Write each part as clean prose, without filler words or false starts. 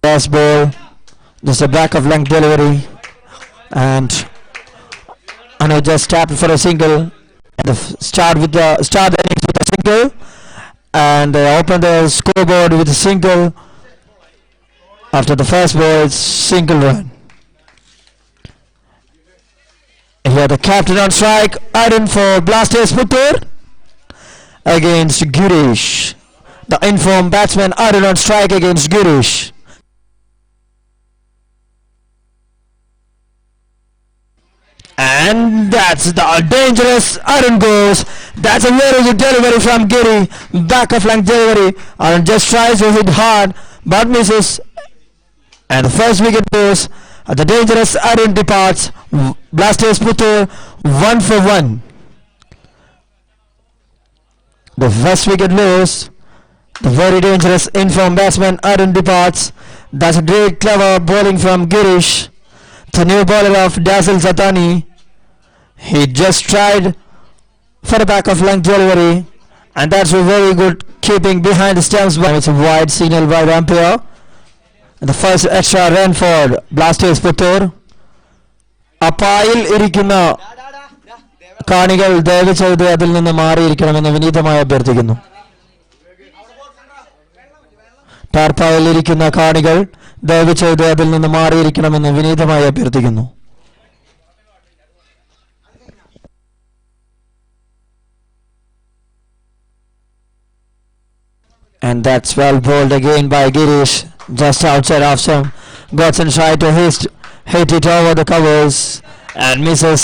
Last ball, just a back of length delivery, and Anu just tapped for a single. And start the innings with a single, and they open the scoreboard with a single. After the first ball, it's single run. Here the captain on strike, iron for Blasters Puttur against Girish. The informed batsman iron on strike against Girish. And that's the dangerous iron goes. That's a very good delivery from Giri. Back of flank delivery. Iron just tries to hit hard but misses. And the first wicket goes. The dangerous iron departs. Blasters Puttur 1 for 1. The first wicket lost. The very dangerous informed batsman iron departs. That's a great clever bowling from Girish. The new bowler of Dazzles Atani. He just tried for a back of length delivery, and that's a very good keeping behind the stumps. It's a wide signal by the umpire. The first extra run for Blasters Puttur. അപ്പായിൽ ഇരിക്കുന്ന കാണികൾ ദയവ് ചെയ്ത് അതിൽ നിന്ന് മാറിയിരിക്കണമെന്ന് വിനീതമായി അഭ്യർത്ഥിക്കുന്നു. ടാർപ്പായിൽ ഇരിക്കുന്ന കാണികൾ ദയവ് ചെയ്ത് അതിൽ നിന്ന് മാറിയിരിക്കണമെന്ന് വിനീതമായി അഭ്യർത്ഥിക്കുന്നു. And that's well bowled again by Girish, just outside off stump. Godson tried to hit it over the covers and misses.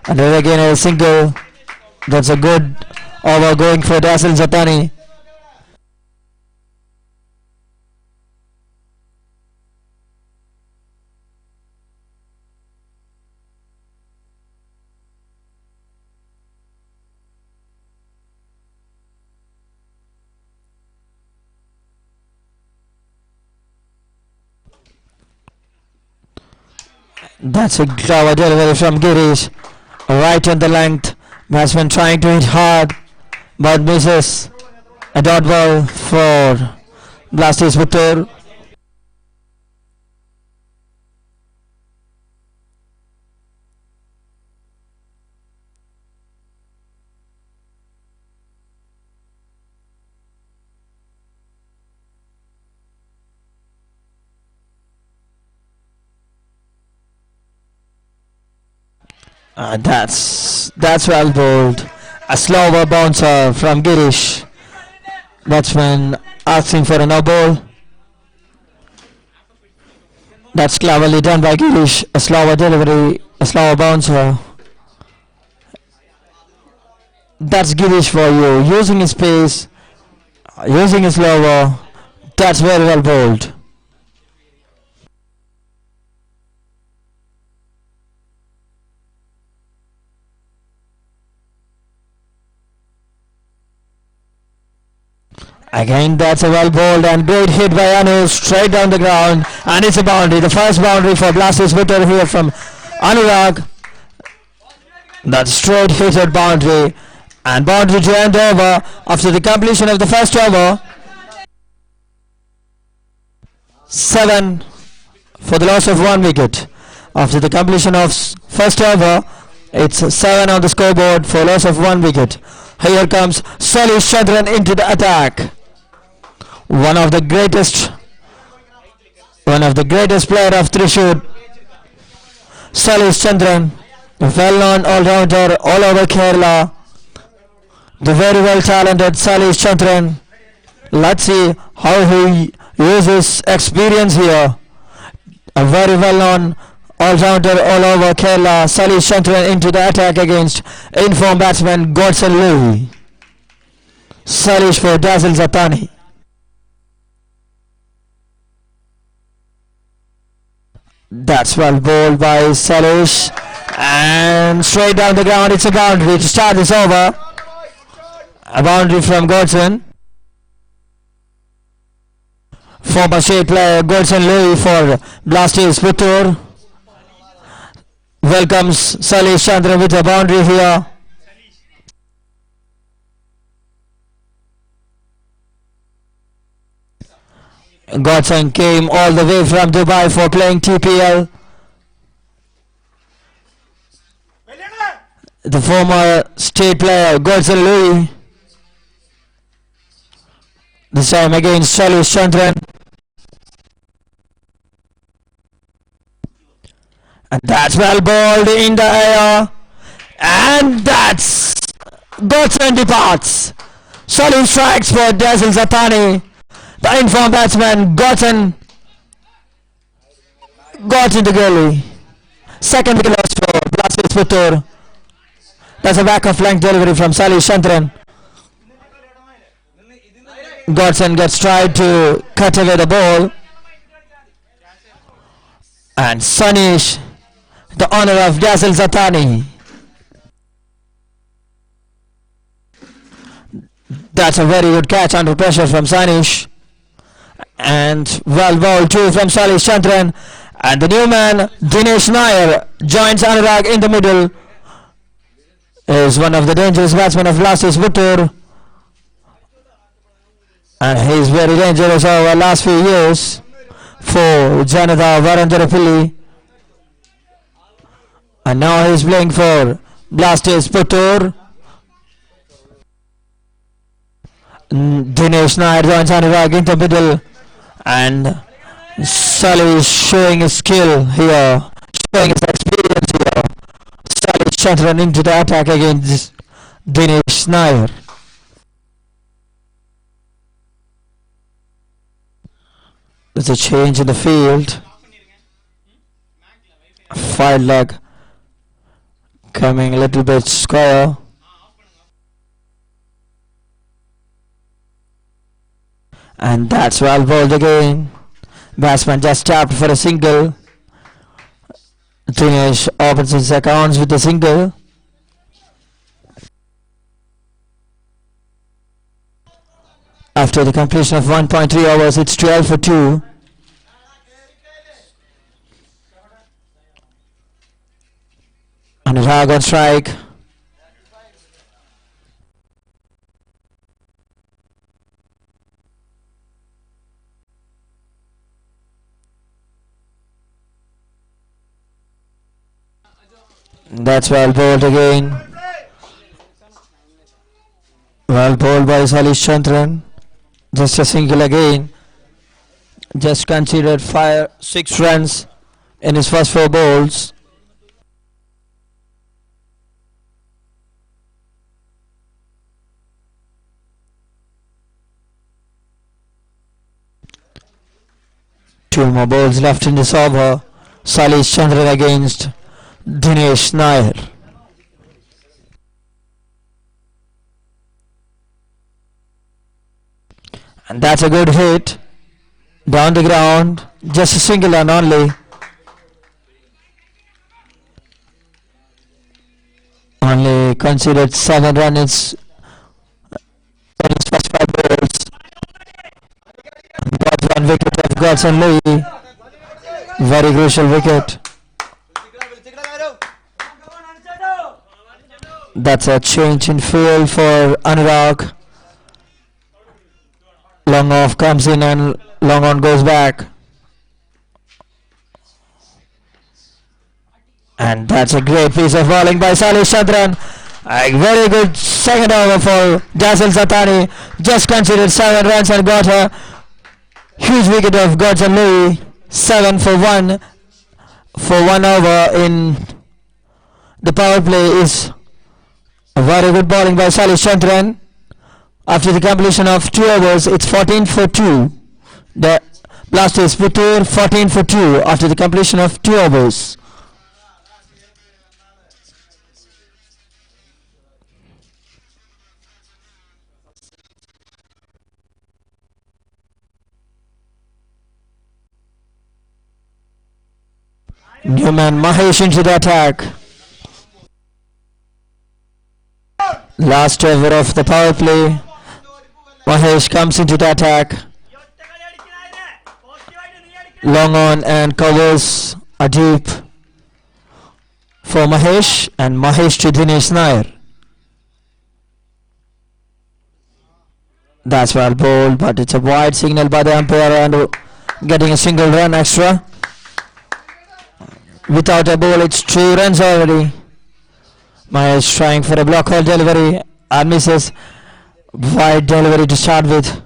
And then again a single. That's a good over going for Dazzles Atani. That's a clever delivery from Girish. Right on the length. Batsman trying to hit hard but misses. A dot ball for Blasters Puttur. That's well bowled. A slower bouncer from Girish. Batsman asking for a no ball. That's cleverly done by Girish. A slower delivery, a slower bouncer. That's Girish for you. Using his pace, using his slower. That's very well bowled. Again, that's a well bowled and great hit by Anu, straight down the ground, and it's a boundary. The first boundary for Blasters Puttur here from Anurag. That's straight hitted boundary, and boundary to end over after the completion of the first over. 7 for the loss of 1 wicket. After the completion of first over, it's 7 on the scoreboard for loss of 1 wicket. Here comes Salish Chandran into the attack. One of the greatest player of Thrissur, Salish Chandran, a well-known all-rounder all over Kerala. The very well talented Salish Chandran. Let's see how he uses experience here. A very well-known all-rounder all over Kerala, Salish Chandran into the attack against informed batsman Godson Louis. Salish for Dazzles Atani. That's well bowled by Salish, and straight down the ground. It's a boundary to start this over. A boundary from Godson. Former state player Godson Louis for Blasters Puttur welcomes Salish Chandra with a boundary here. Godson came all the way from Dubai for playing TPL. The former state player Godson Louis. This time against Shailesh Chandran. And that's well bowled in the air. And that's Godson departs. Solid strikes for Dazzles Atani. The informed batsman Godson got in the gully. Second wicket loss for Blasters Puttur. That's a back of length delivery from Shailesh Chandran. Godson gets tried to cut away the ball. And Sunish, the honor of Dazzles Atani. That's a very good catch under pressure from Sunish. And well bowled too from Shailesh Chandran. And the new man Dinesh Nair joins Anurag in the middle. Is one of the dangerous batsmen of Blasters Puttur. And he is very dangerous over the last few years for Janata Varandarapilli. And now he is playing for Blasters Puttur. Dinesh Nair joins Anurag in the middle. And Sully is showing his skill here, showing his experience here. Sully Chandran into the attack against Dinesh Nair. There's a change in the field. Five leg coming a little bit square. And that's well bowled again. Batsman just tapped for a single. Dinesh opens his accounts with a single. After the completion of 1.3 overs, it's 12 for 2. Anurag on strike. That's well bowled again. Well bowled by Shailesh Chandran. Just a single again. Just considered 6 runs in his first 4 bowls. Two more balls left in this over. Shailesh Chandran against Dinesh Nair. And that's a good hit. Down the ground. Just a single run only. Only considered 7 runs in his first 5 balls. Got 1 wicket of Godson Louis. Very crucial wicket. That's a change in field for Anurag. Long off comes in and long on goes back. And that's a great piece of bowling by Shailesh Chandran. A very good second over for Dazzles Atani. Just considered 7 runs and got a huge wicket of Godson Louis. 7 for 1 for 1 over in the power play is a very good bowling by Shailesh Chandran. After the completion of 2 overs, it's 14 for 2. The Blasters Puttur 14 for 2 after the completion of 2 overs. Newman Mahesh into the attack. Last over of the power play. Mahesh comes into the attack. Long on and covers a deep for Mahesh, and Mahesh to Dinesh Nair. That's well bowled, but it's a wide signal by the umpire and getting a single run extra. Without a ball, it's 2 runs already. Mahesh trying for a block hole delivery and misses. Wide delivery to start with.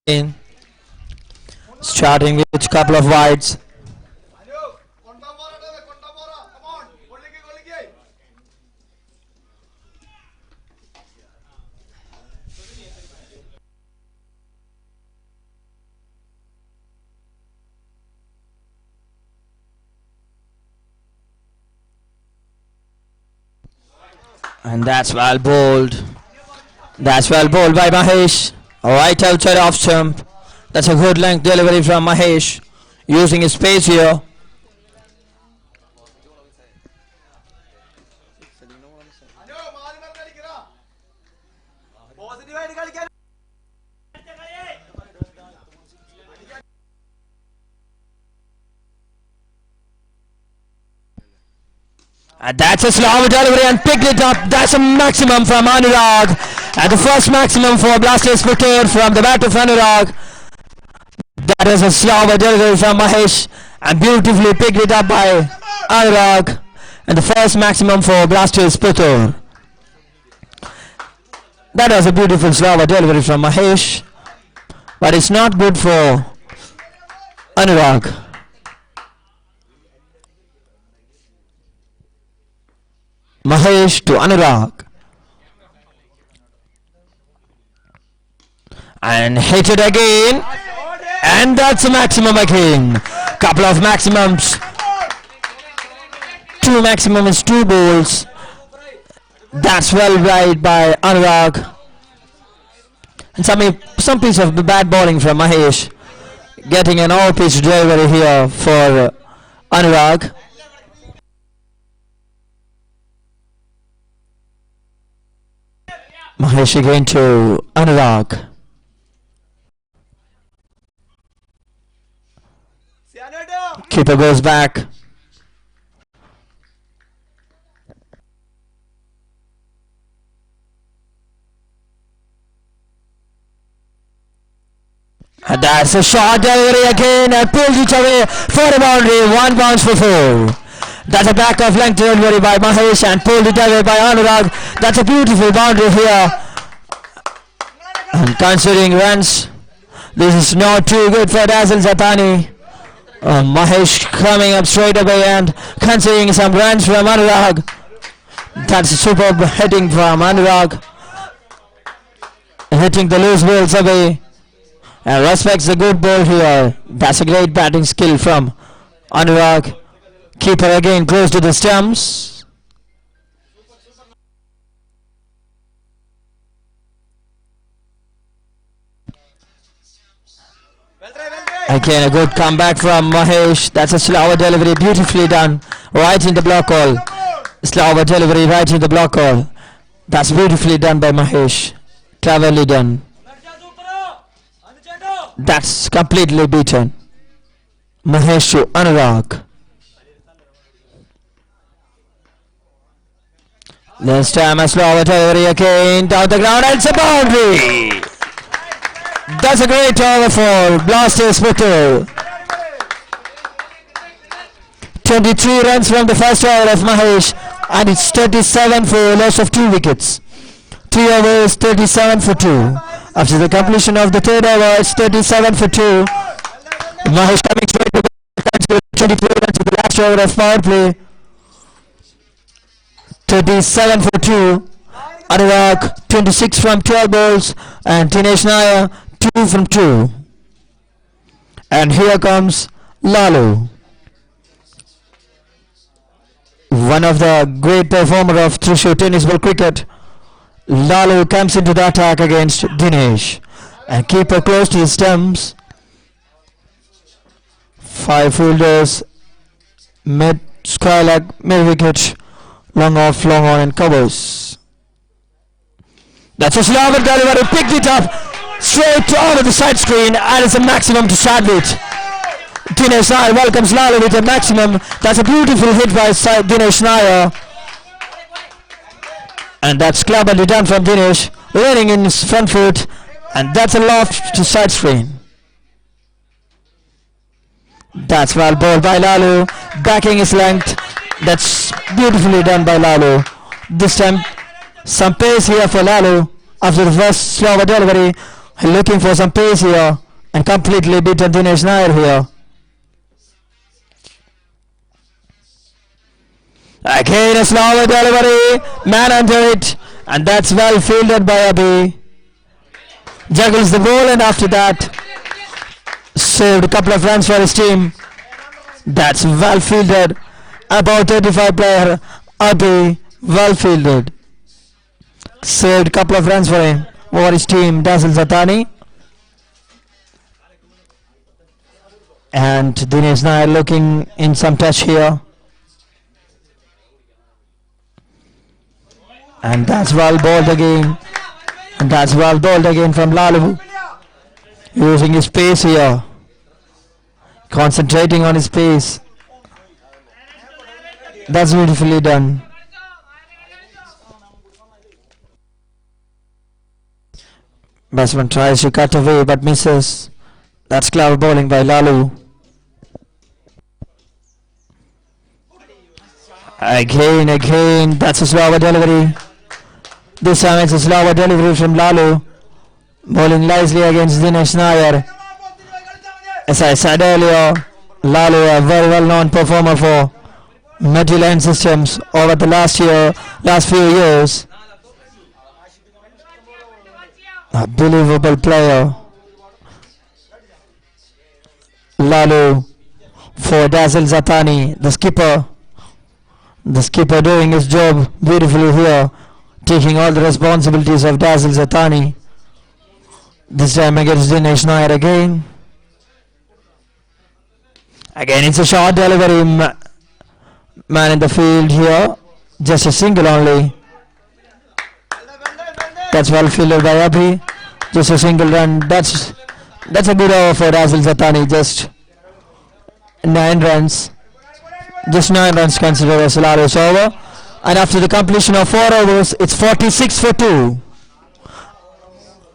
In starting with a couple of wides. And that's well bowled. That's well bowled by Mahesh. Right outside off stump. That's a good length delivery from Mahesh. Using his pace here. And that's a slow delivery and picked it up. That's a maximum from Anurag. And the first maximum for Blasters Putur from the bat of Anurag. That is a slow delivery from Mahesh. And beautifully picked it up by Anurag. And the first maximum for Blasters Putur. That was a beautiful slow delivery from Mahesh. But it's not good for Anurag. Mahesh to Anurag. And hit it again. And that's a maximum again. Couple of maximums. 2 maximums, 2 balls. That's well right by Anurag. And some piece of bad bowling from Mahesh. Getting an all-pitch delivery here for Anurag. Mahesh again to Anurag. Keeper goes back. And that's a short delivery again and pulls it away for the boundary. 1 bounce for 4. That's a back of length delivery by Mahesh and pulled it away by Anurag. That's a beautiful boundary here. And considering runs, this is not too good for Dazzles Zatani. Mahesh coming up straight away and considering some runs from Anurag. That's a superb hitting from Anurag. Hitting the loose balls away. And respects the good ball here. That's a great batting skill from Anurag. Keeper again close to the stumps. Again a good comeback from Mahesh. That's a slower delivery, beautifully done. Right in the block hole. Slower delivery right in the block hole. That's beautifully done by Mahesh. Cleverly done. That's completely beaten. Mahesh to Anurag. This time a slower delivery again down the ground and it's a boundary. That's a great over for Blasters Putur. 23 runs from the first over of Mahesh and it's 37 for a loss of 2 wickets. 3 overs, 37 for 2. After the completion of the third over, it's 37 for 2. Mahesh coming straight to the 24 runs to the last over of power play. 37 for 2. Anurag 26 from 12 balls and Dinesh Nair 2 from 2. And here comes Lalu. One of the great performer of Thrissur tennis ball cricket. Lalu comes into the attack against Dinesh. And keeper close to the stumps. 5 fielders. Mid square leg, mid wicket. Long off, long on and covers. That's a slower delivery. Picked it up straight to out of the side screen, and it's a maximum to start with. Dinesh Nair welcomes Lalo with a maximum. That's a beautiful hit by Dinesh Nair. And that's cleverly done from Dinesh, leaning in his front foot, and that's a loft to side screen. That's well bowled by Lalu, backing his length. That's beautifully done by Lalu. This time, some pace here for Lalu. After the first slower delivery, looking for some pace here, and completely beaten Dinesh Nair here. Again a slower delivery, man under it, and that's well fielded by Abhi. Juggles the ball, and after that saved a couple of runs for his team. That's well fielded. About 35 player Abhi, well fielded. Saved a couple of runs for him over his team, Dazzles Zatani. And Dinesh Nair looking in some touch here. And that's well bowled again. And that's well bowled again from Lalu. Using his pace here. Concentrating on his pace. That's beautifully done. Batsman tries to cut away but misses. That's clever bowling by Lalu. Again, that's a slower delivery. This time it's a slower delivery from Lalu. Bowling nicely against Dinesh Nair. As I said earlier, Lalu, a very well known performer for Midland systems over the last few years. A believable player. Lalu for Dazzles Zatani, the skipper. The skipper doing his job beautifully here, taking all the responsibilities of Dazzles Zatani. This time against Dinesh Nair again. Again it's a short delivery, man in the field here, just a single only. That's well fielded by Abhi, just a single run. That's a good over for Dazzles Zatani, just 9 runs. Just 9 runs considered as Lalu's over. And after the completion of 4 overs, it's 46 for 2.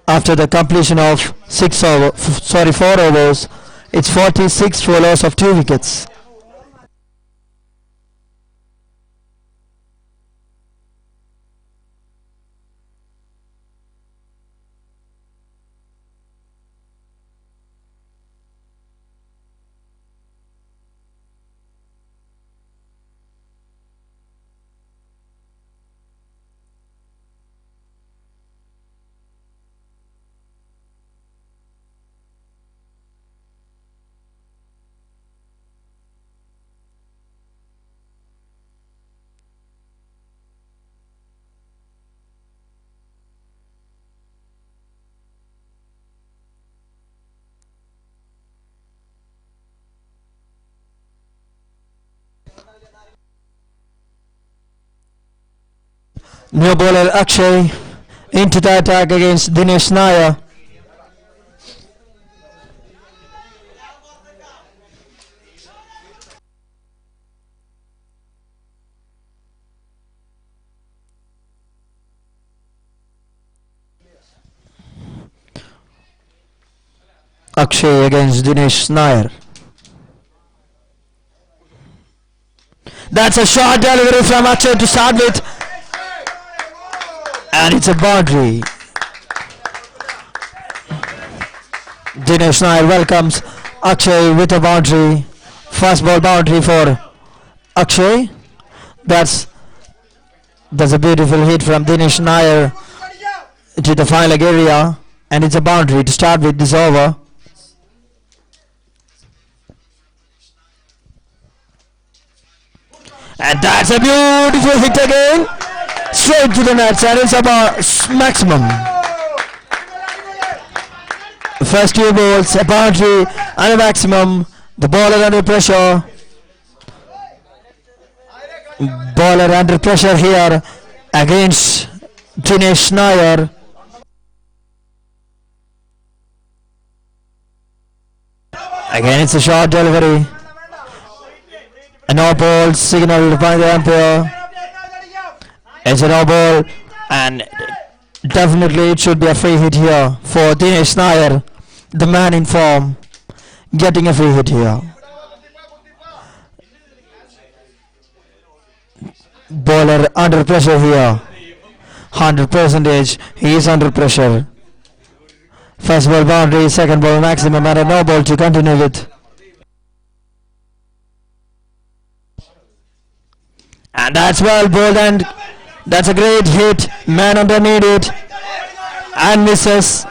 After the completion of 4 overs, it's 46 for a loss of 2 wickets. New bowler Akshay into the attack against Dinesh Nair. Akshay against Dinesh Nair. That's a short delivery from Akshay to start with. And it's a boundary. Dinesh Nair welcomes Akshay with a boundary. First ball boundary for Akshay. That's a beautiful hit from Dinesh Nair to the final leg area. And it's a boundary to start with this over. And that's a beautiful hit again. Straight to the nets, and it's about maximum. The first 2 balls, a boundary and a maximum. The bowler under pressure. Bowler under pressure here against Dinesh Nair Again, it's a short delivery. A no ball signaled by the umpire. It's a no ball, and definitely it should be a free hit here for Dinesh Nair, the man in form, getting a free hit here. Bowler under pressure here. 100%. He is under pressure. First ball boundary, second ball maximum, and a no ball to continue with. And that's well bowled, and that's a great hit. Man underneath it and misses.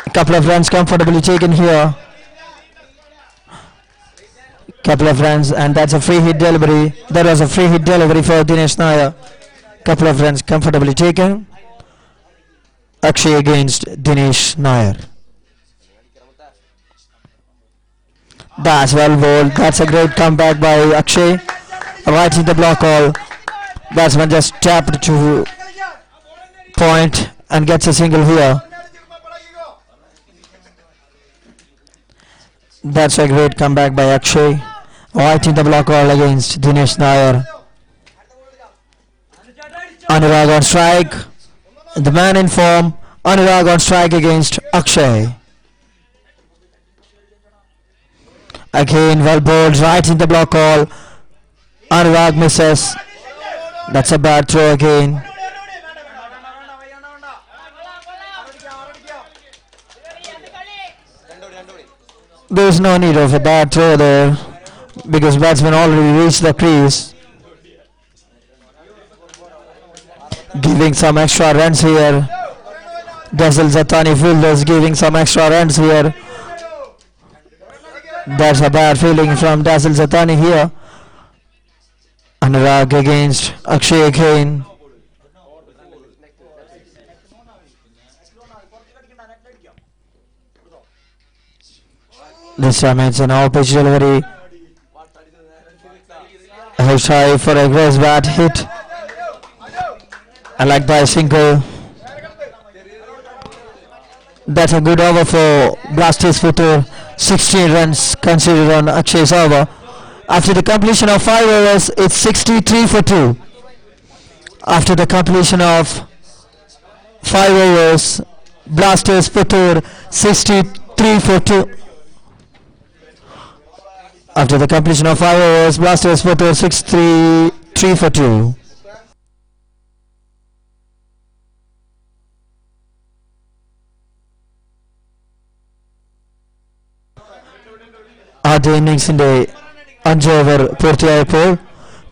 A couple of runs comfortably taken here. Couple of runs, and that's a free hit delivery. That was a free hit delivery for Dinesh Nair. Couple of runs comfortably taken. Akshay against Dinesh Nair. That's well bowled. That's a great comeback by Akshay. Right in the block hole. Batsman just tapped to point and gets a single here. That's a great comeback by Akshay. Right in the block hole against Dinesh Nair. Anurag on strike. The man in form. Anurag on strike against Akshay. Again, well bowled right in the block hole. Anurag misses. That's a bad throw again. There's no need of a bad throw there because batsman already reached the crease. Giving some extra runs here. Dazzles Zatani fielders giving some extra runs here. That's a bad fielding from Dazzles Zatani here. Anurag against Akshay again. This time it's an off-pitch delivery. A try for a grace bat hit. I like by a single. That's a good over for Blasters Futur. 16 runs considered on Akshay's over. After the completion of 5 overs, it's 63 for 2. After the completion of 5 overs, Blasters Futur 63 for 2. After the completion of 5 overs, Blasters Futur 63 for 2. ആദ്യ ഇന്നിംഗ്സിന്റെ 5 over പൂർത്തിയായപ്പോൾ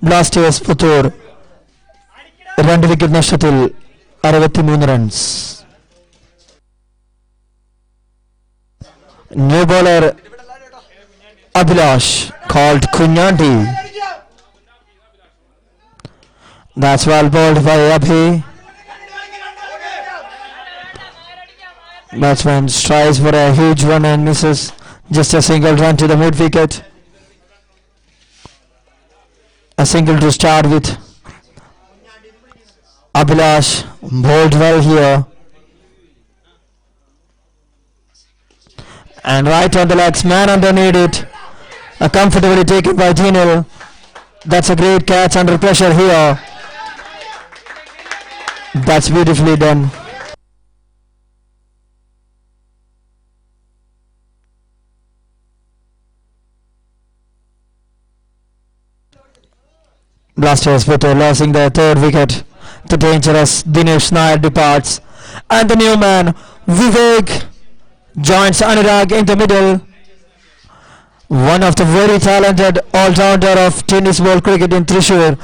Blasters Puthur 2 wicket നഷ്ടത്തിൽ 63 runs. New bowler Abhilash called Kunyandi. That's well bowled by Abhi. Batsman strives for a huge run and misses. Just a single run to the mid wicket. A single to start with. Abhilash bowled well here. And right on the legs, man underneath it. Comfortably taken by Daniel. That's a great catch under pressure here. That's beautifully done. Blasters Futur losing their 3rd wicket. The dangerous Dinesh Nair departs. And the new man, Vivek, joins Anurag in the middle. One of the very talented all-rounder of tennis ball cricket in Thrissur.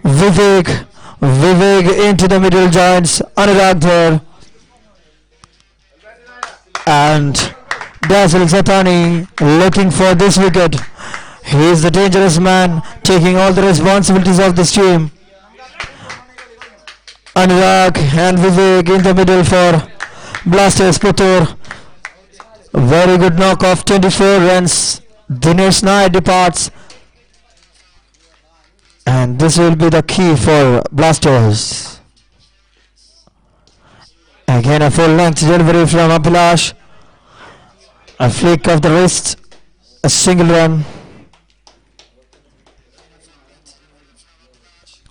Vivek into the middle joins Anurag there. And Dazzles Zatani looking for this wicket. He is the dangerous man taking all the responsibilities of this team. Anurag and Vivek in the middle for Blasters Putur. Very good knock of 24 runs. Dinesh Nair departs. And this will be the key for Blasters. Again a full length delivery from Abhilash. A flick of the wrist, a single run.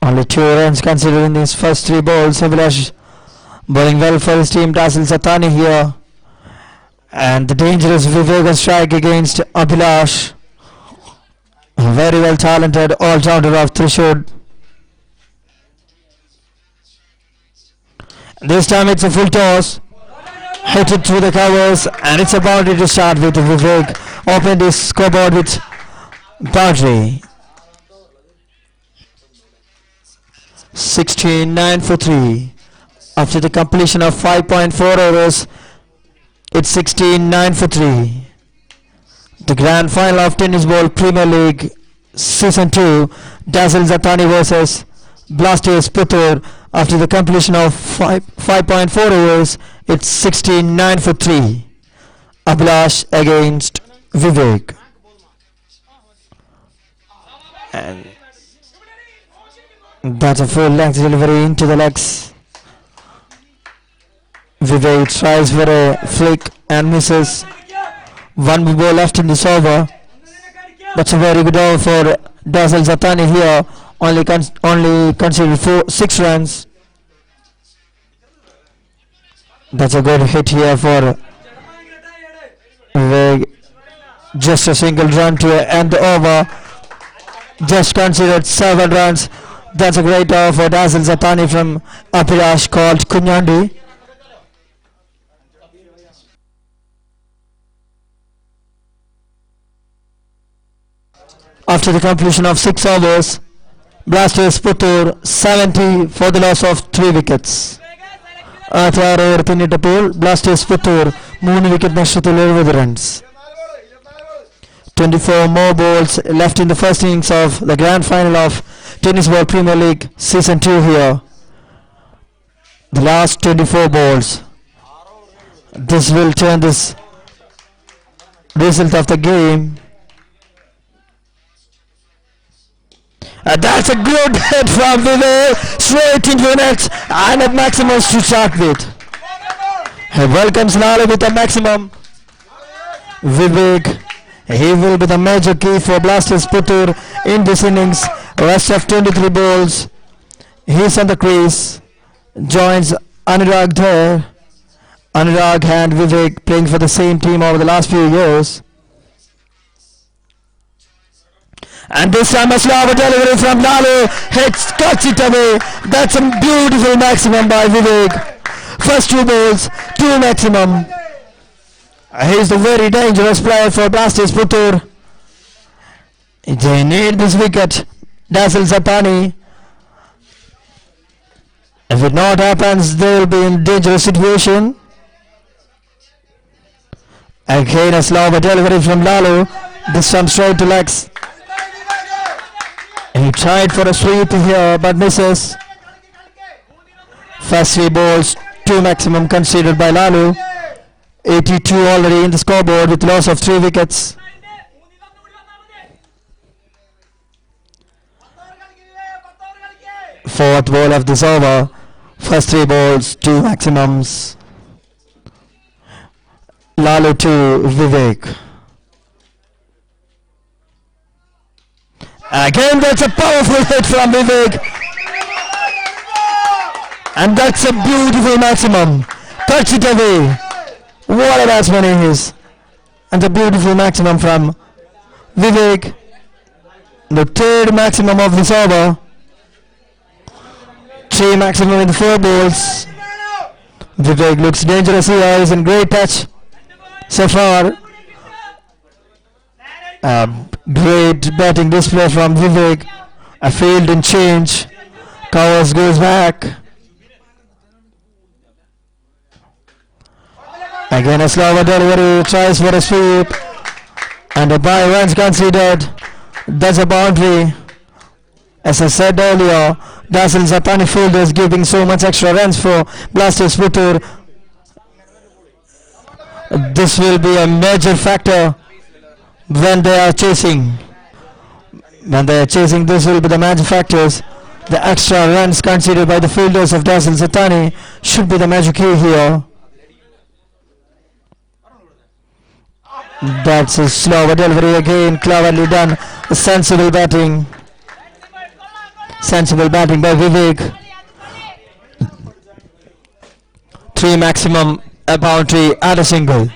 Only 2 runs considered in his first 3 balls. Abhilash bowling well for his team. Dazzles Satani here. And the dangerous Vivek strike against Abhilash. A very well talented all-rounder of Thrissur. This time it's a full toss. Hit it through the covers and it's a boundary to start with. Vivek opened his scoreboard with boundary. 16-9 for 3. After the completion of 5.4 overs, it's 16-9 for 3. The grand final of Tennis Ball Premier League Season 2, Dazzles Atani versus Blasters Puttur. After the completion of 5.4 overs, it's 16-9 for 3. Abhilash against Vivek. And that's a full length delivery into the legs. Vivek tries for a flick and misses. One more ball left in this over. That's a very good over for Dazzles Atani here. Only considered 6 runs. That's a good hit here for Vivek. Just a single run to end the over. Just considered 7 runs. That's a great over for Dazzles Atani from Abhilash called Kunyandi. After the completion of 6 overs, Blasters Puttur 70 for the loss of 3 wickets. At over pinnitapol, Blasters Puttur 3 wicket nashtathil 70 runs. 24 more balls left in the first innings of the grand final of Tennis Ball Premier League Season 2 here. The last 24 balls. This will turn this result of the game. That's a good hit from Vivek, straight into the net and a maximum to start with. He welcomes Lalo with a maximum. Vivek, he will be the major key for Blasters Puttur in this innings. Rest of 23 balls. He's on the crease. Joins Anurag there. Anurag and Vivek playing for the same team over the last few years. And this time a slow delivery from Lalu. Cuts it away. That's a beautiful maximum by Vivek. First 2 balls, 2 maximum. He's the very dangerous player for Blasters Puttur. They need this wicket. Dazzles Atani. If it not happens, they will be in dangerous situation. Again a slow delivery from Lalu. This time straight to legs. He tried for a sweep here but misses. First 3 balls, 2 maximum conceded by Lalu. 82 already in the scoreboard with loss of 3 wickets. Fourth ball of this over. First 3 balls, 2 maximums. Lalu to Vivek. Again, that's a powerful hit from Vivek. And that's a beautiful maximum. Cuts it away. What a batsman he is. And a beautiful maximum from Vivek. The 3rd maximum of this over. 3 maximum in 4 balls. Vivek looks dangerous here. He's in great touch so far. Great batting display from Vivek. A field and change. Covers goes back. Again a slower delivery. Tries for a sweep. And a by runs considered. That's a boundary. As I said earlier, Dazzles Atani fielders giving so much extra runs for Blasters Puttur. This will be a major factor when they are chasing. When they are chasing, this will be the major factors. The extra runs considered by the fielders of Dazzles Atani should be the major key here. That's a slower delivery again. Cleverly done. Sensible batting. Sensible batting by Vivek. 3 maximum, a boundary and a single.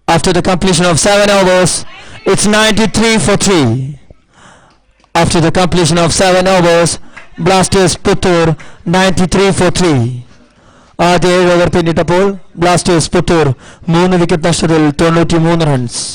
After the completion of 7 overs, it's 93 for 3. After the completion of 7 overs, Blasters Puttur 93 for 3. ആദ്യ 7 over പിന്നിട്ടപ്പോൾ Blasters Puthur 3 wicket നഷ്ടത്തിൽ 93 runs.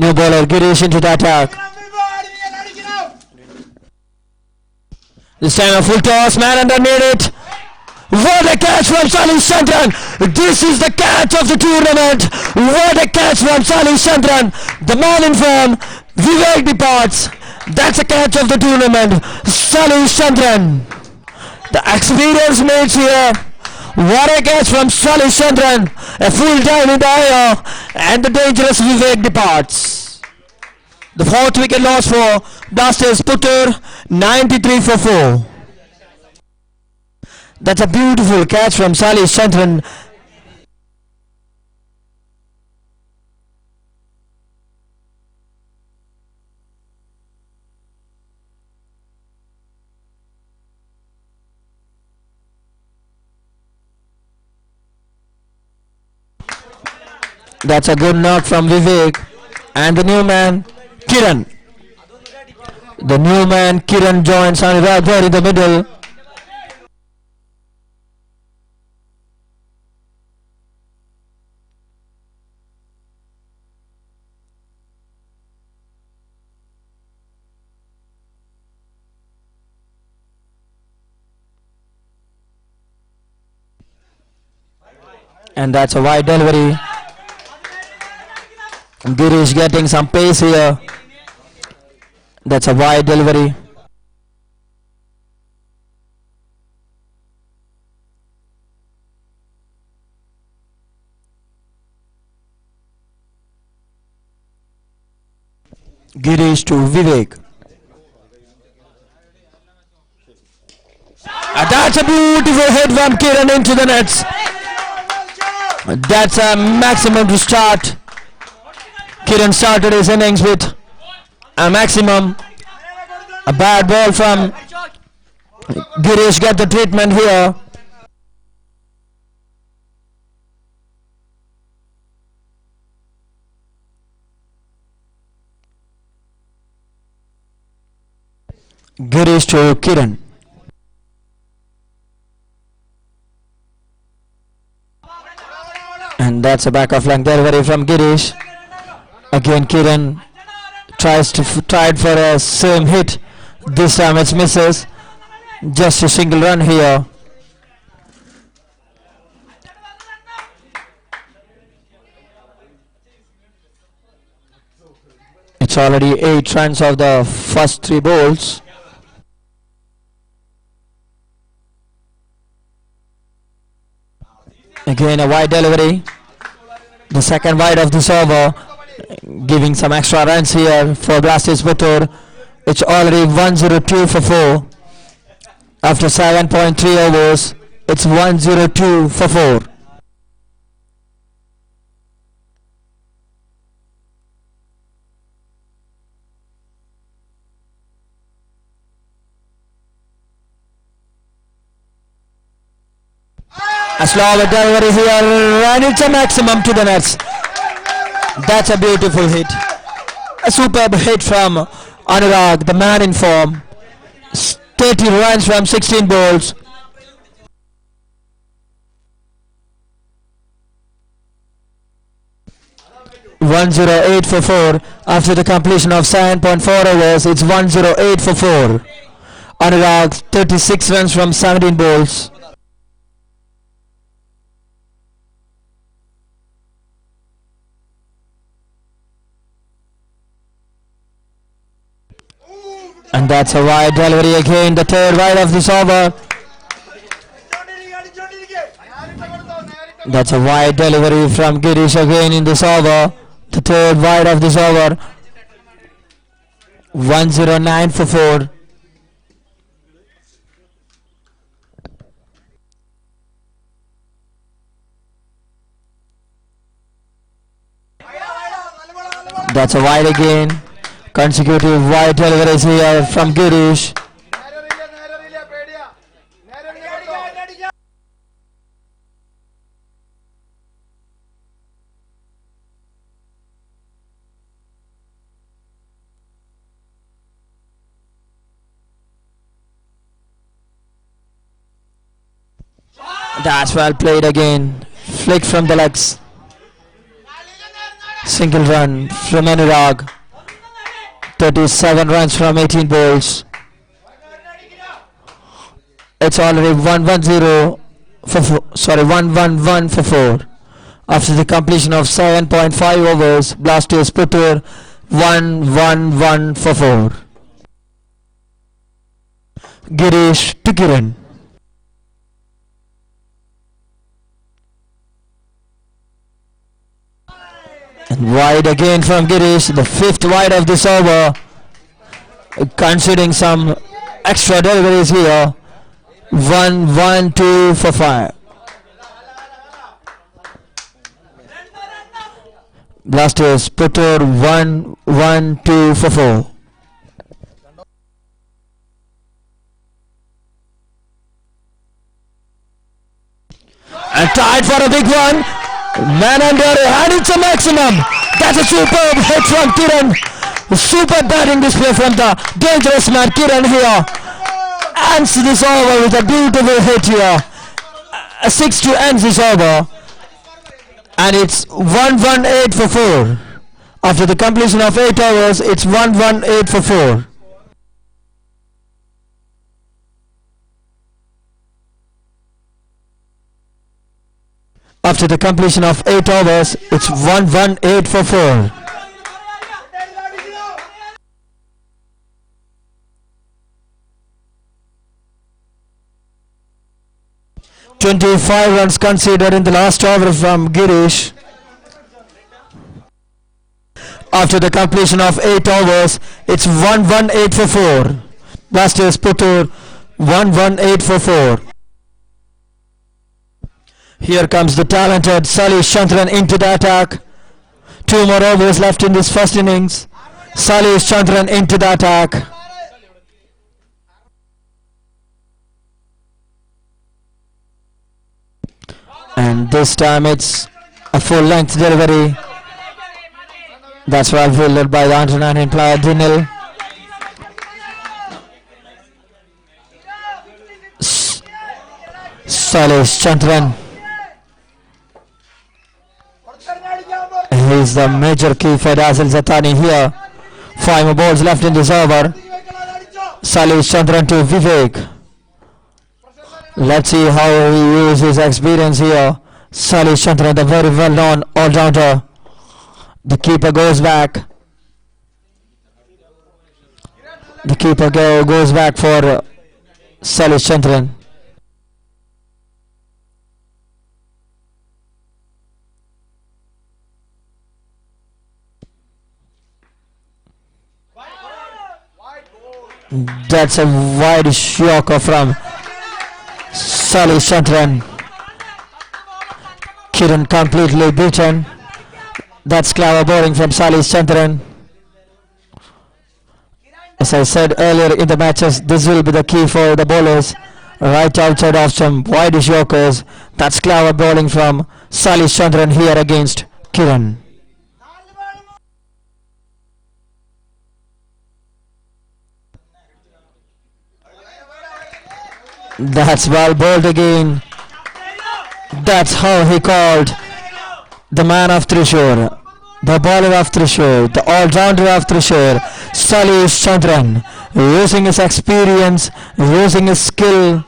New bowler Girish into the attack. This time a full toss, man underneath it. What a catch from Salih Chandran! This is the catch of the tournament. What a catch from Salih Chandran! The man in form, Vivek departs. That's a catch of the tournament. Salih Chandran. The experience mates here. What a catch from Salih Chandran. A full dive in the air and the dangerous Vivek departs. The 4th wicket loss for Blasters Puttur, 93 for 4. That's a beautiful catch from Salih Chandran. That's a good knock from Vivek and the new man Kiran. The new man Kiran joins Anurag there in the middle. And that's a wide delivery. Girish getting some pace here. That's a wide delivery. Girish to Vivek. That's a beautiful hit from Kiran into the nets. That's a maximum to start. Kiran started his innings with a maximum. A bad ball from Girish got the treatment here. Girish to Kiran. And that's a back of length delivery from Girish. Again Kiran tried for a same hit. This time it misses. Just a single run here. It's already 8 runs of the first 3 balls. Again a wide delivery. The second wide of this over, giving some extra runs here for Blasters Puttur. It's already 102 for 4. After 7.3 overs, it's 102 for 4. A slow delivery here, and it's a maximum to the nets. That's a beautiful hit. A superb hit from Anurag, the man in form. 30 runs from 16 balls. $108 for 4. After the completion of 7.4 overs, it's 108 for 4. Anurag 36 runs from 17 balls. And that's a wide delivery again, the third wide of this over. That's a wide delivery from Girish again in this over. The third wide of this over. 109 for 4. That's a wide again. Consecutive wide deliveries here from Girish. That's well played again. Flick from the legs. Single run from Anurag. 37 runs from 18 balls. It's already 1-1-0 for 1-1-1 for 4. After the completion of 7.5 overs, Blasters Puttur 1-1-1 for 4. Girish to Kiran. And wide again from Girish, the fifth wide of this over. Considering some extra deliveries here. 1-1-2 for 5. Blasters Puttur 1-1-2 for 4. And tied for a big one. Man under, and it's a maximum. That's a superb hit from Kiran. Super batting display from the dangerous man Kiran here. Ends this over with a beautiful hit here. A 6 to ends this over. And it's 1-1-8 for 4. After the completion of 8 overs, it's 1-1-8 for 4. After the completion of 8 overs, it's 1-1-8 for 4. "25 runs conceded in the last over from Girish. After the completion of 8 overs, it's 1-1-8 for 4. Blasters Puttur 1-1-8 for 4. Here comes the talented Salish Chandran into the attack. 2 more overs left in this first innings. Salish Chandran into the attack. And this time it's a full length delivery. That's well fielded by the under 19 player Dinil. Salish Chandran. He's the major key for Dazzles Zatani here. 5 more balls left in this over. Salish Chandran to Vivek. Let's see how he uses his experience here. Salish Chandran, the very well known all-rounder. The keeper goes back. The keeper goes back for Salish Chandran. That's a wide shocker from Salish Chandran. Kiran completely beaten. That's clever bowling from Salish Chandran. As I said earlier in the matches, this will be the key for the bowlers. Right outside of some wide yorkers. That's clever bowling from Salish Chandran here against Kiran. That's well bowled again. That's how he called the man of Trishur, the bowler of Trishur, the all-rounder of Trishur, Salish Chandran, using his experience, using his skill,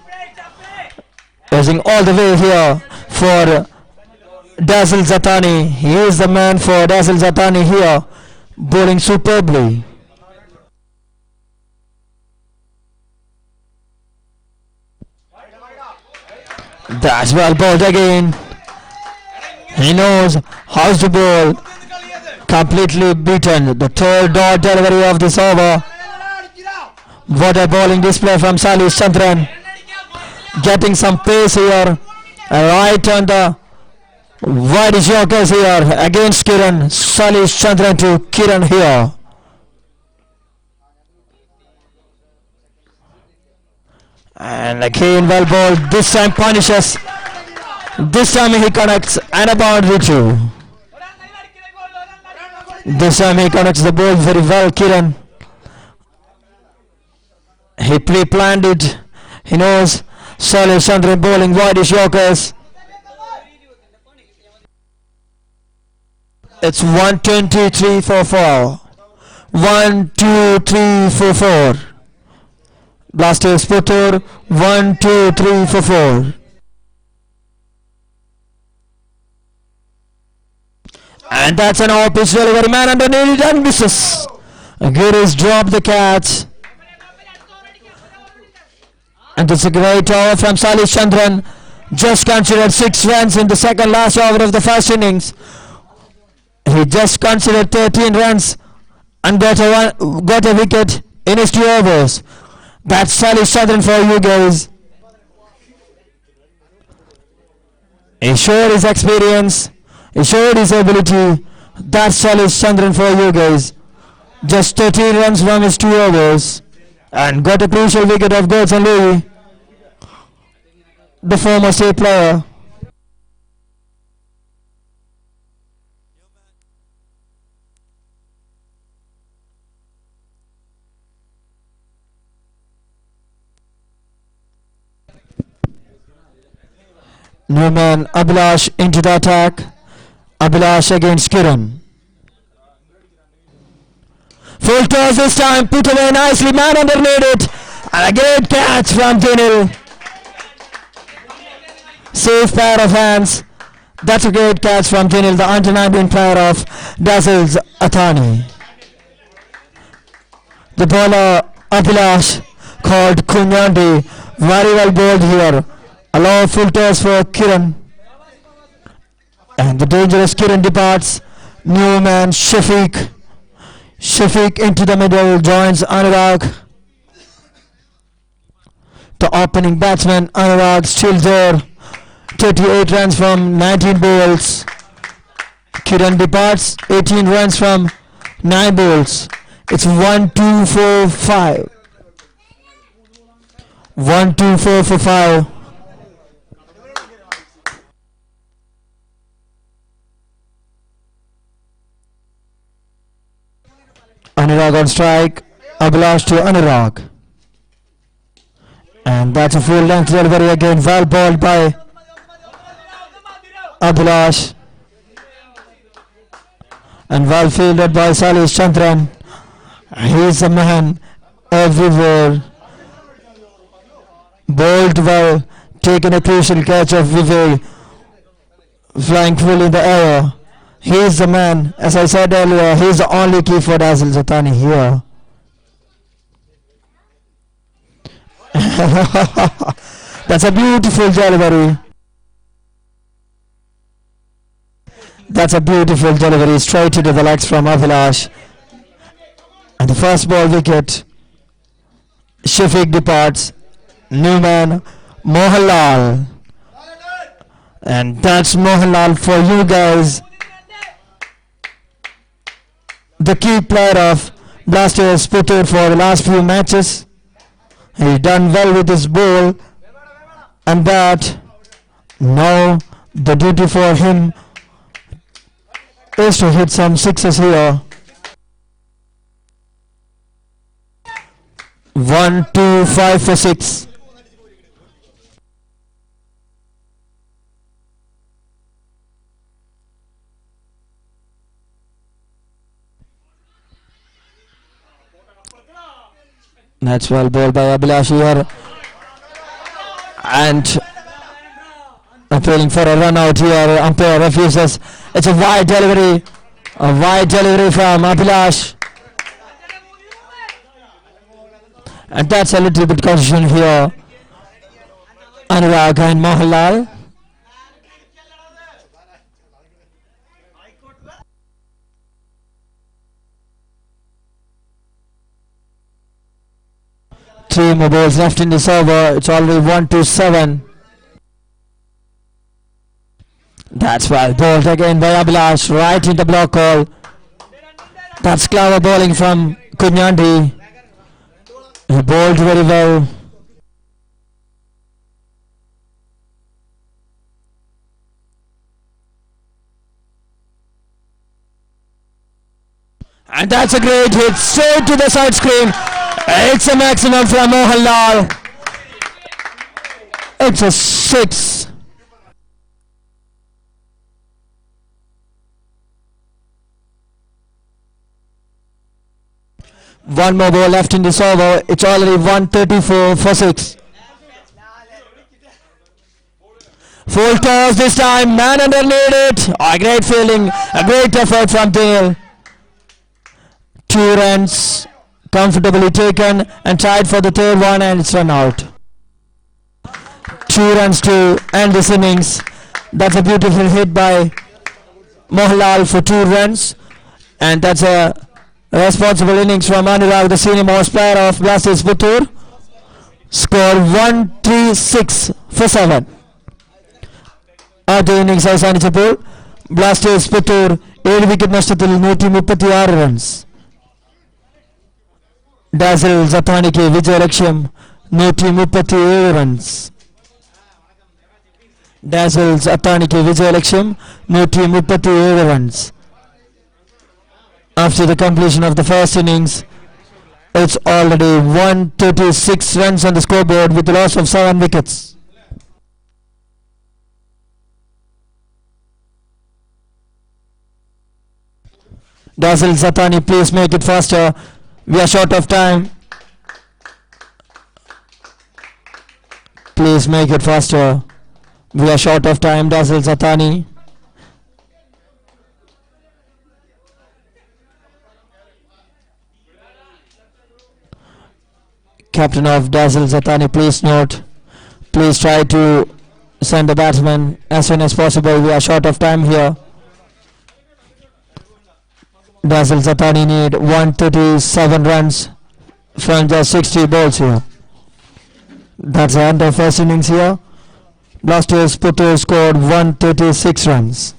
using all the way here for Dazzles Zatani. He is the man for Dazzles Zatani here, bowling superbly. That's well bowled again. He knows how to bowl. Completely beaten. The third dot delivery of this over. What a bowling display from Salish Chandran. Getting some pace here. Right on the wide Yorkers here against Kiran. Salish Chandran to Kiran here. And again well bowled. This time punishes. This time he connects and a boundary too. This time he connects the ball very well, Kiran. He pre-planned it. He knows Salih Chandran bowling wide Yorkers. It's 123 for 4. 1, 2, 3 for 4. Blasters Putur 1, 2, 3 for 4. And that's an off-pitch delivery, man underneath it and misses. Girish dropped the catch. And it's a great over from Salish Chandran. Just considered 6 runs in the second last over of the first innings. He just considered 13 runs and got a wicket in his 2 overs. That's Salish Chandran for you guys. He showed his experience. He showed his ability. That's Salish Chandran for you guys. Just 13 runs from his 2 overs. And got a crucial wicket of Godson Louis, the former state player. Newman Abhilash into the attack. Abhilash against Kiran. Full toss this time, put away nicely, man underneath it. And a great catch from Dinil. Safe pair of hands. That's a great catch from Dinil, the under 19 player of Dazzles Athani. The bowler Abhilash called Kunyandi. Very well bowled here. A low full toss for Kiran. And the dangerous Kiran departs. Newman Shafiq. Shafiq into the middle, joins Anurag. The opening batsman Anurag still there. 38 runs from 19 balls. Kiran departs, 18 runs from 9 balls. It's 1, 2, 4, 5. 1, 2, 4 for 5. Anurag on strike. Abhilash to Anurag. And that's a full length delivery again. Well bowled by Abhilash. And well fielded by Salish Chandran. He's a man everywhere. Bowled well. Taken a crucial catch of Vivek. Flying full in the air. He's the man, as I said earlier, he's the only key for Dazzles Athani here. That's a beautiful delivery. That's a beautiful delivery, straight into the legs from Abhilash. And the first ball wicket. Shafiq departs. Newman, Mohanlal. And that's Mohanlal for you guys. The key player of Blasters Putur for the last few matches. He's done well with his ball and bat. Now the duty for him is to hit some sixes here. 1, 2, 5 for 6. That's well bowled by Abhilash here. And appealing for a run out here. Umpire refuses. It's a wide delivery. A wide delivery from Abhilash. And that's a little bit confusion here. Anurag and Mohanlal. Three more balls left in this over. It's already 1-7. That's well bowled again by Abhilash. Right in the block call. That's clever bowling from Kunyandi. He bowled very well. And that's a great hit straight to the side screen. It's a maximum from Mohanlal. It's a 6. One more ball left in this over. It's already 134 for 6. Full toss this time. Man underlaid it. A great fielding. A great effort from Dale. 2 runs comfortably taken and tried for the third one, and it's run out. 2 runs to end this innings. That's a beautiful hit by Mohanlal for 2 runs, and that's a responsible innings from Anurag, the senior most player of Blasters Puttur. Score 136 for 7. After innings അവസാനിച്ചപ്പോൾ Blasters Puthur 7 wicket നഷ്ടത്തിൽ 136 runs. Dazzles അത്താണിക്ക് വിജയലക്ഷ്യം 137 runs. Dazzles അത്താണിക്ക് വിജയലക്ഷ്യം 137 runs. After the completion of the first innings, it's already 136 runs on the scoreboard with the loss of 7 wickets. Dazzles Zatani, please make it faster. We are short of time. Please make it faster. We are short of time. Dazzles Zatani. Captain of Dazzles Zatani, please note. Please try to send the batsman as soon as possible. We are short of time here. Dazzles Zatani need 137 runs from just 60 balls here. That's the end of first innings here. Blasters Puttur scored 136 runs.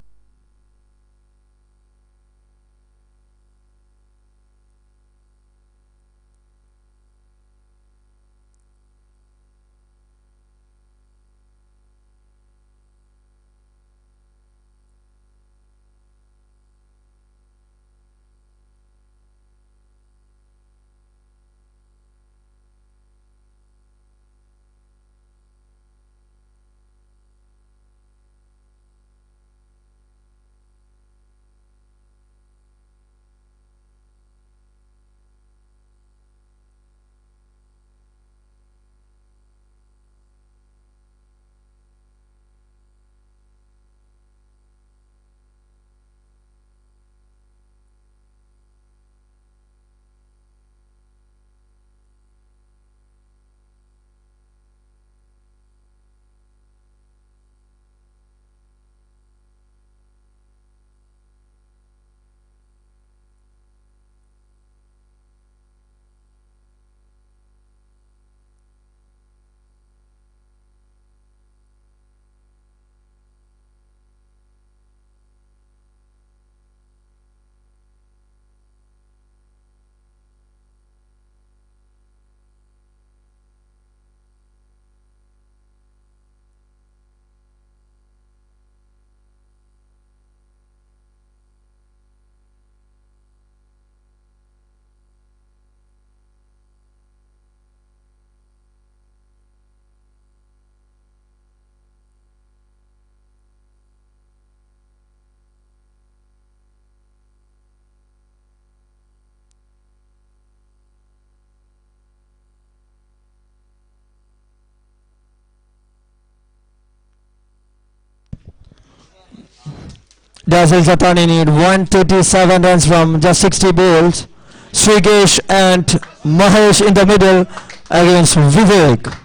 Dazzles Zatani need 137 runs from just 60 balls. Srigesh and Mahesh in the middle against Vivek.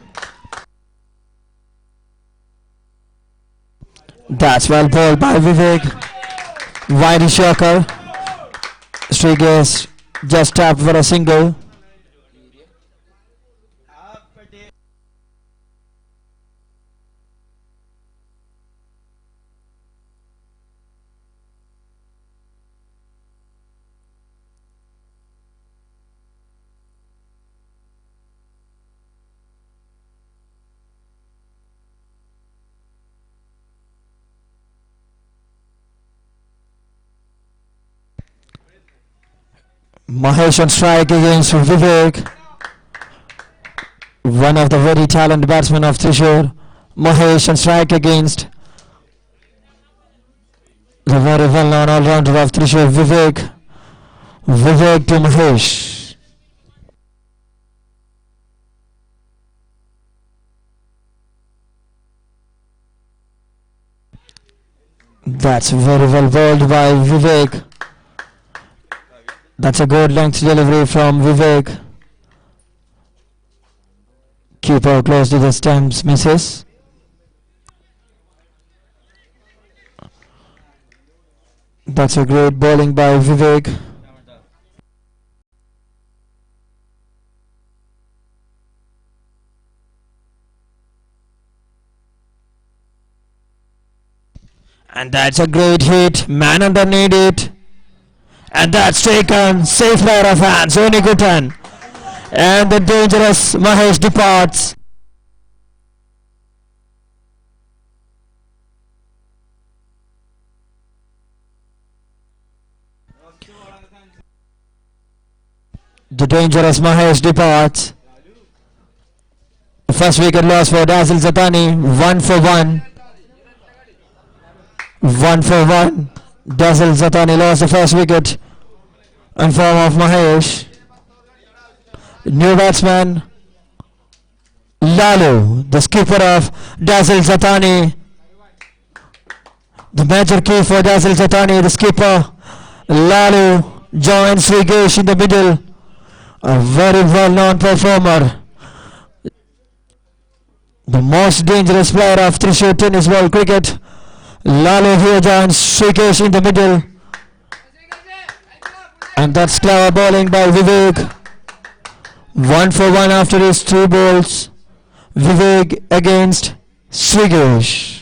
That's well bowled by Vivek. Wide shocker. Srigesh just tapped for a single. Mahesh on strike against Vivek, one of the very talented batsmen of Trishur. Mahesh on strike against the very well-known all-rounder of Trishur, Vivek. Vivek to Mahesh. That's very well bowled by Vivek. That's a good length delivery from Vivek. Keeper close to the stumps, misses. That's a great bowling by Vivek. And that's a great hit. Man underneath it. And that's taken. Safe pair of hands. Only good turn. And the dangerous Mahesh departs. The dangerous Mahesh departs. First wicket loss for Dazzles Zatani. 1 for 1. 1 for 1. Dazzles Zatani lost the first wicket in form of Mahesh. New batsman Lalu, the skipper of Dazzles Zatani. The major key for Dazzles Zatani, the skipper Lalu joins Srigesh in the middle. A very well-known performer. The most dangerous player of Trishur tennis ball cricket. Lalu here joins Srigesh in the middle. And that's clever bowling by Vivek. 1 for 1 after his 2 balls. Vivek against Srigesh.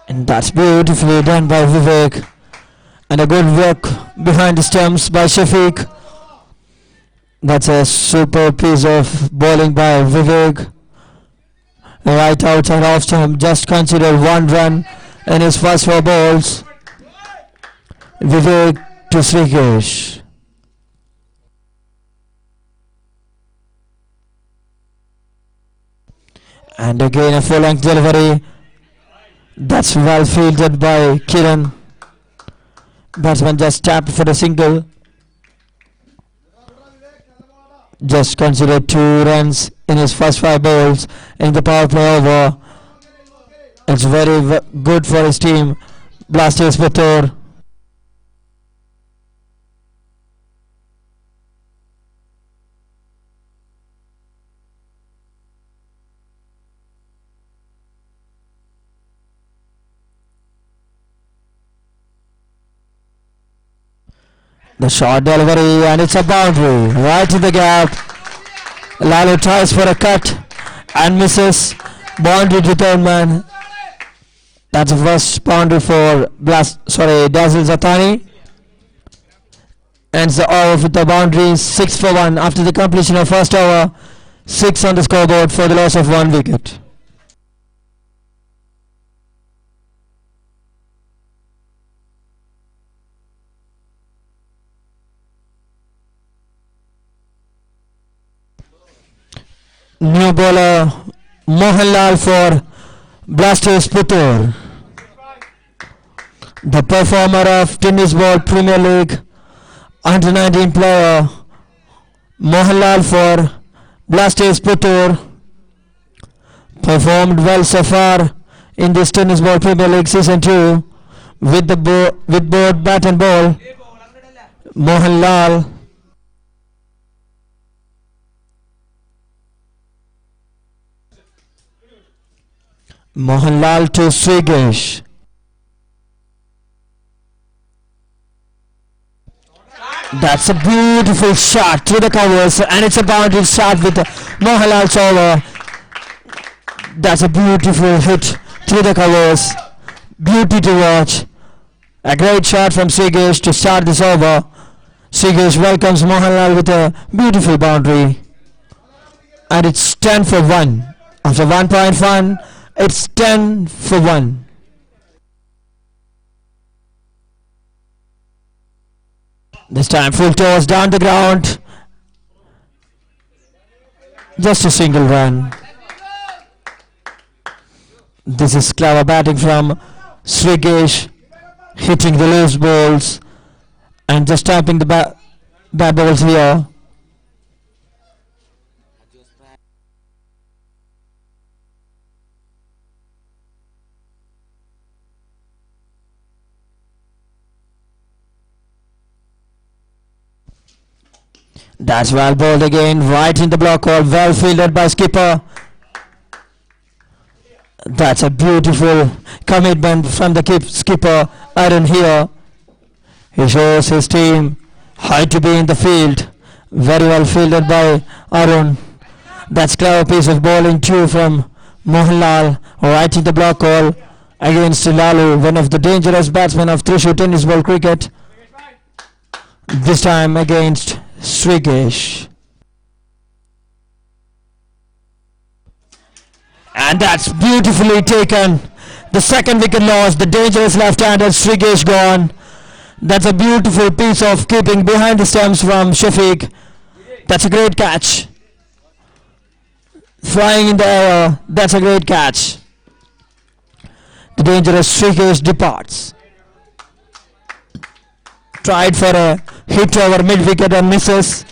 And that's beautifully done by Vivek. And a good work behind the stumps by Shafiq. That's a super piece of bowling by Vivek. Right outside off stump, just consider 1 run in his first 4 balls. Vivek to Srigesh. And again a full length delivery. That's well fielded by Kiran. Batsman just tapped for the single. Just consider 2 runs in his first 5 balls in the power play over. It's very good for his team. Blasters Pator. The short delivery and it's a boundary right in the gap. Lalu tries for a cut and misses. Boundary determined. That's the first boundary for Dazzles Zatani. Ends the over with the boundary. 6 for 1 after the completion of first over. 6 on the scoreboard for the loss of 1 wicket. New bowler Mohanlal for Blasters Puttur. The performer of Tennis Ball Premier League under 19 player Mohanlal for Blasters Puttur performed well so far in this Tennis Ball Premier League Season 2 with both bat and ball. Mohanlal to Srigesh. That's a beautiful shot through the covers, and it's a boundary shot with Mohanlal's over. That's a beautiful hit through the covers. Beauty to watch. A great shot from Sigesh to start this over. Sigesh welcomes Mohanlal with a beautiful boundary. And it's 10 for 1. After 1 point fun, it's 10 for 1. This time full toss down the ground. Just a single run. This is clever batting from Srigesh, hitting the loose balls and just tapping the bad balls here. That's well bowled again, right in the block hole, well fielded by skipper. That's a beautiful commitment from the skipper Arun here. He shows his team how to be in the field. Very well fielded by Arun. That's clever piece of bowling too from Mohanlal, right in the block hole against Lalu, one of the dangerous batsmen of Thrissur tennis ball cricket. This time against Srigesh. And that's beautifully taken. The second wicket lost. The dangerous left-hander Srigesh gone. That's a beautiful piece of keeping behind the stumps from Shafiq. That's a great catch. Flying in the air. That's a great catch. The dangerous Srigesh departs. Tried for a hit over mid-wicket and misses.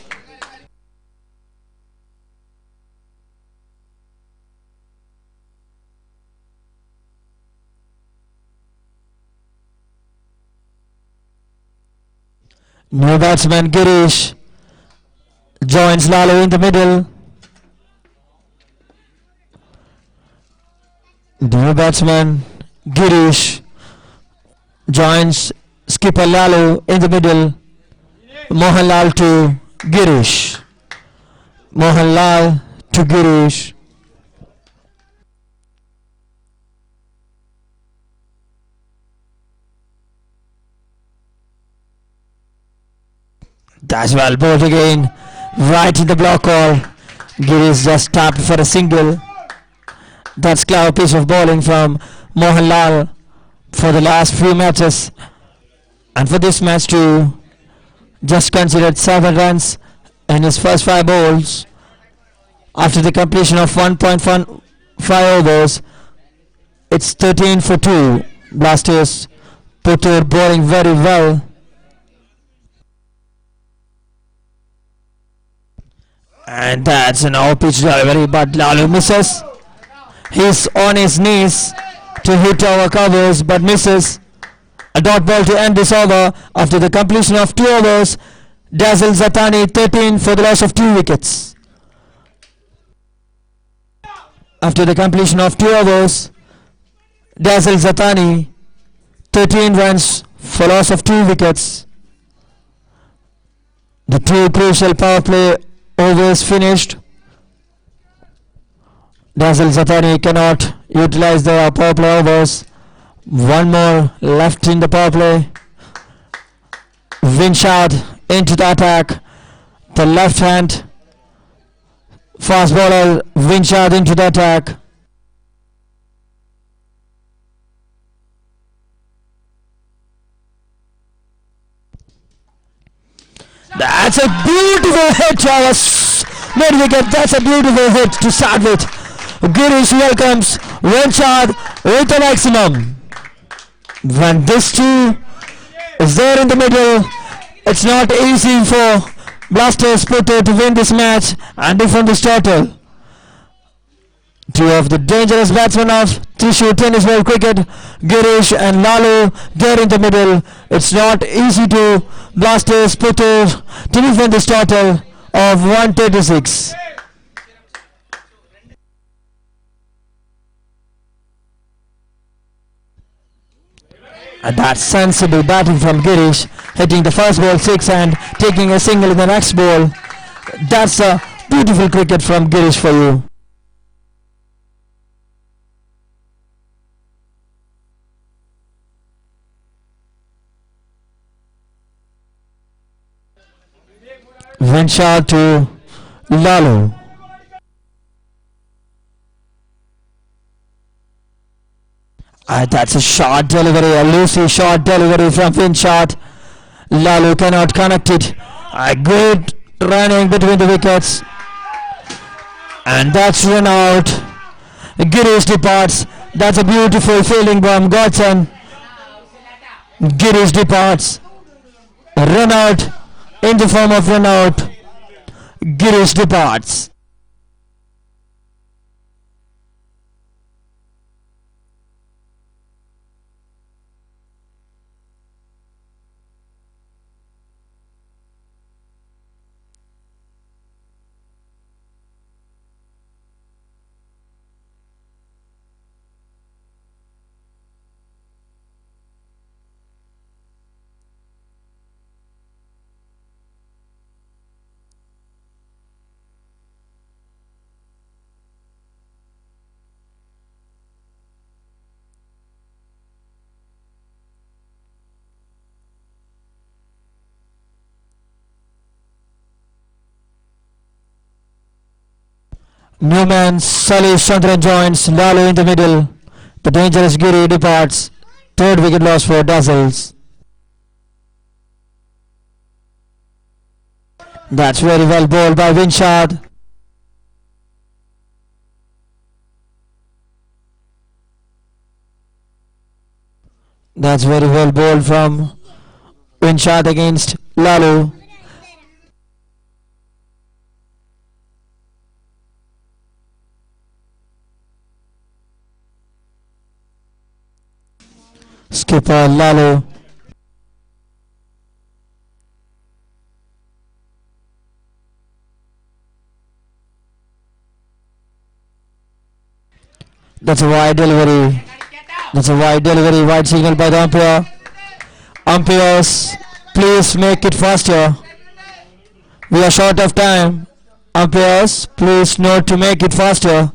New batsman Girish joins Lalu in the middle. New batsman Girish joins skipper Lalu in the middle. Mohanlal to Girish. Mohanlal to Girish. That's well bowled again. Right in the block hole. Girish just tapped for a single. That's clever piece of bowling from Mohanlal for the last few matches. And for this match too, just considered 7 runs in his first 5 bowls. After the completion of 1.5 overs, it's 13 for 2. Blasters Puttur bowling very well. And that's an off-pitch delivery, but Lalu misses. He's on his knees to hit over covers, but misses. A dot ball to end this over after the completion of 2 overs. Dazzles Zatani 13 for the loss of 2 wickets. After the completion of 2 overs, Dazzles Zatani 13 runs for loss of 2 wickets. The 2 crucial power play overs finished. Dazzles Zatani cannot utilize their power play overs. 1 more left in the power play. Winshad into the attack. The left hand fast bowler Winshad into the attack. That's a beautiful hit to our mid-wicket. That's a beautiful hit to start with. Girish welcomes Winshad with the maximum. When this 2 is there in the middle, it's not easy for Blasters Puttur to win this match and defend this total. 2 of the dangerous batsmen of Thrissur tennis ball cricket, Girish and Lalu, there in the middle. It's not easy to Blasters Puttur to defend this total of 136. And that's sensible batting from Girish. hitting the first ball 6 and taking a single in the next ball. That's a beautiful cricket from Girish for you. Win shot to Lalu. That's a short delivery, a loosey short delivery from Winshot. Lalu cannot connect it. Good running between the wickets. And that's run out. Girish departs. That's a beautiful fielding from Godson. Girish departs. Run out in the form of run out. Girish departs. Newman, Salih Chandran joins. Lalu in the middle. The dangerous Giri departs. Third wicket loss for Dazzles. That's very well bowled by Winshad. That's very well bowled from Winshad against Lalu. Skipper Lalu. That's a wide delivery. That's a wide delivery. Wide signal by the umpire. Umpires, please make it faster. We are short of time. Umpires, please note to make it faster.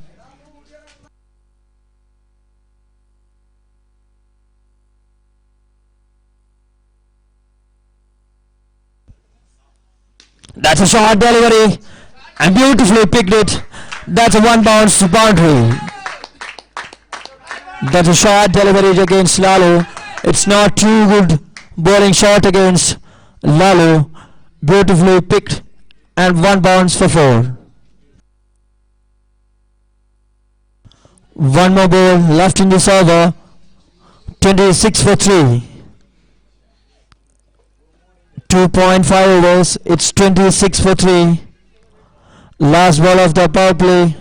That's a short delivery and beautifully picked it. That's a one bounce boundary. That's a short delivery against Lalu. It's not too good bowling shot against Lalu. Beautifully picked and one bounce for 4. One more ball left in this over. 26 for 3. 2.5 overs. It's 26 for 3. Last ball of the power play.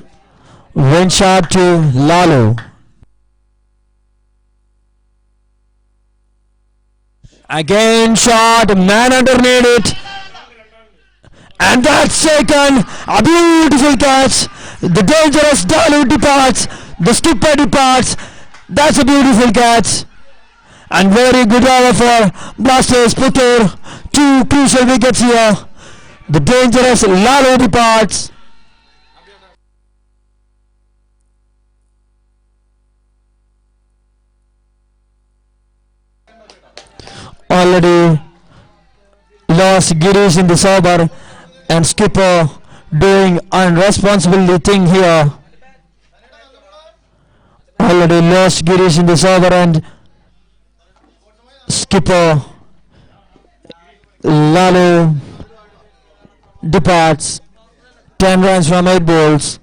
Win shot to Lalu. Again shot, man underneath it. And that's taken. A beautiful catch. The dangerous Lalu departs. The skipper departs. That's a beautiful catch. And very good over for Blasters Puttur. 2 crucial wickets here. The dangerous Lalu departs. Already lost Girish in this over, and skipper doing unresponsible thing here. Already lost Girish in this over, and skipper Lalu departs. 10 runs from 8 balls.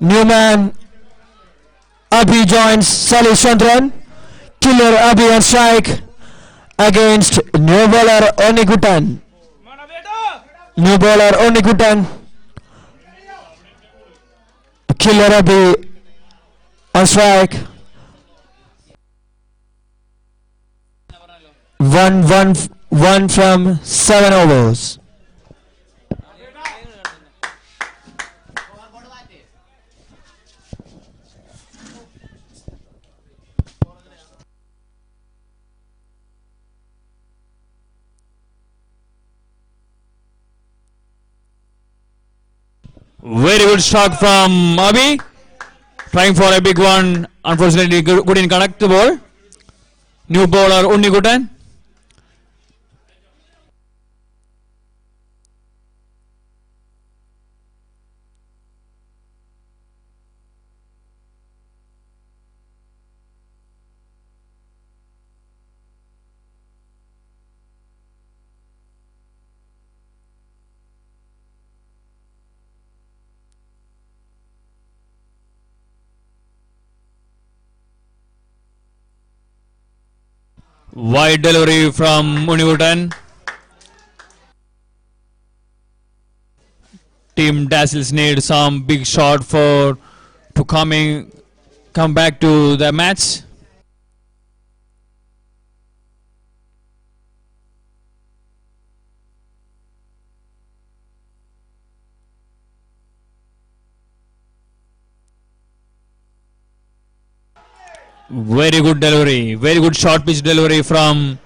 Newman, Abhi joins Salih Chandran. Killer Abhi on strike against new bowler Onigutan. New bowler Onikutan. Killer Abhi on strike. 1 from 7 overs. Very good shot from Abhi. Trying for a big one. Unfortunately, couldn't connect the ball. New bowler Unnikutan. Wide delivery from Unnikutan. Team Dazzles need some big shot for to come back to the match. Very good delivery. Very good short pitch delivery from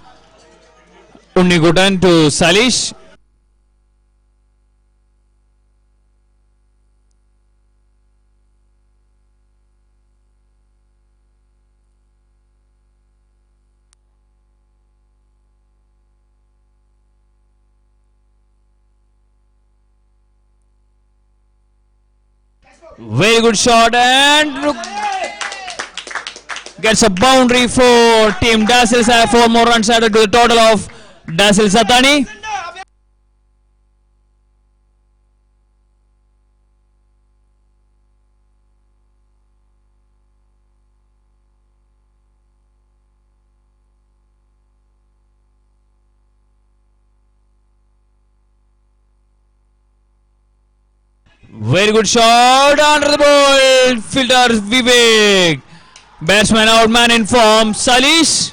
Unnikutan to Salish. Very good shot and gets a boundary for Team Dazzles. 4 more runs added to the total of Dazzles Satani. Very good shot under the ball. Fielder Vivek. Batsman out, man in form. Salish.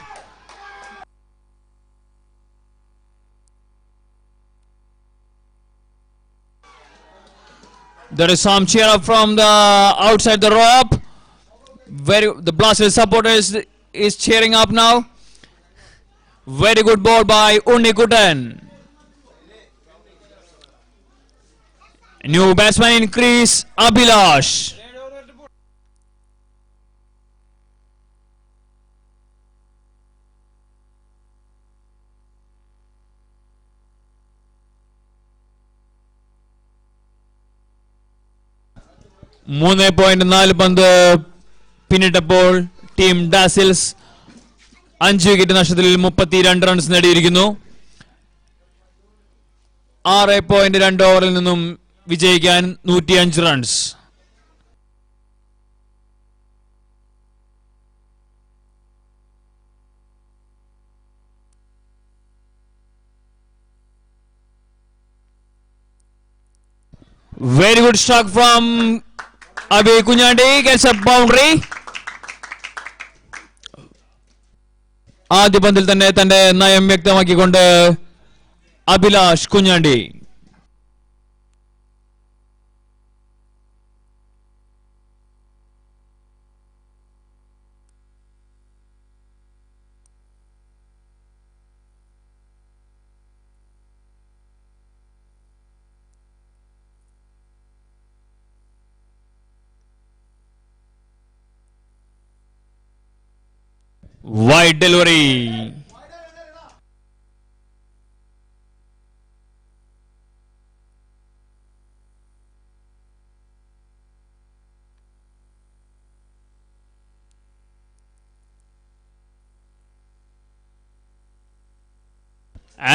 There is some cheer up from the outside the rope. The Blaster supporters is cheering up now. Very good ball by Unnikutan. New batsman increase Abhilash. മൂന്ന് point 4 പന്ത് പിന്നിട്ടപ്പോൾ team dazzles 5 wicket നഷ്ടത്തിൽ 32 runs നേടിയിരിക്കുന്നു. 6.2 ഓവറിൽ നിന്നും വിജയിക്കാൻ 105 runs. Very good struck from Abhi Kunyandi, gets a boundary. ആദ്യ പന്തിൽ തന്നെ തന്റെ നയം വ്യക്തമാക്കിക്കൊണ്ട് Abhilash Kunjandi. Wide delivery.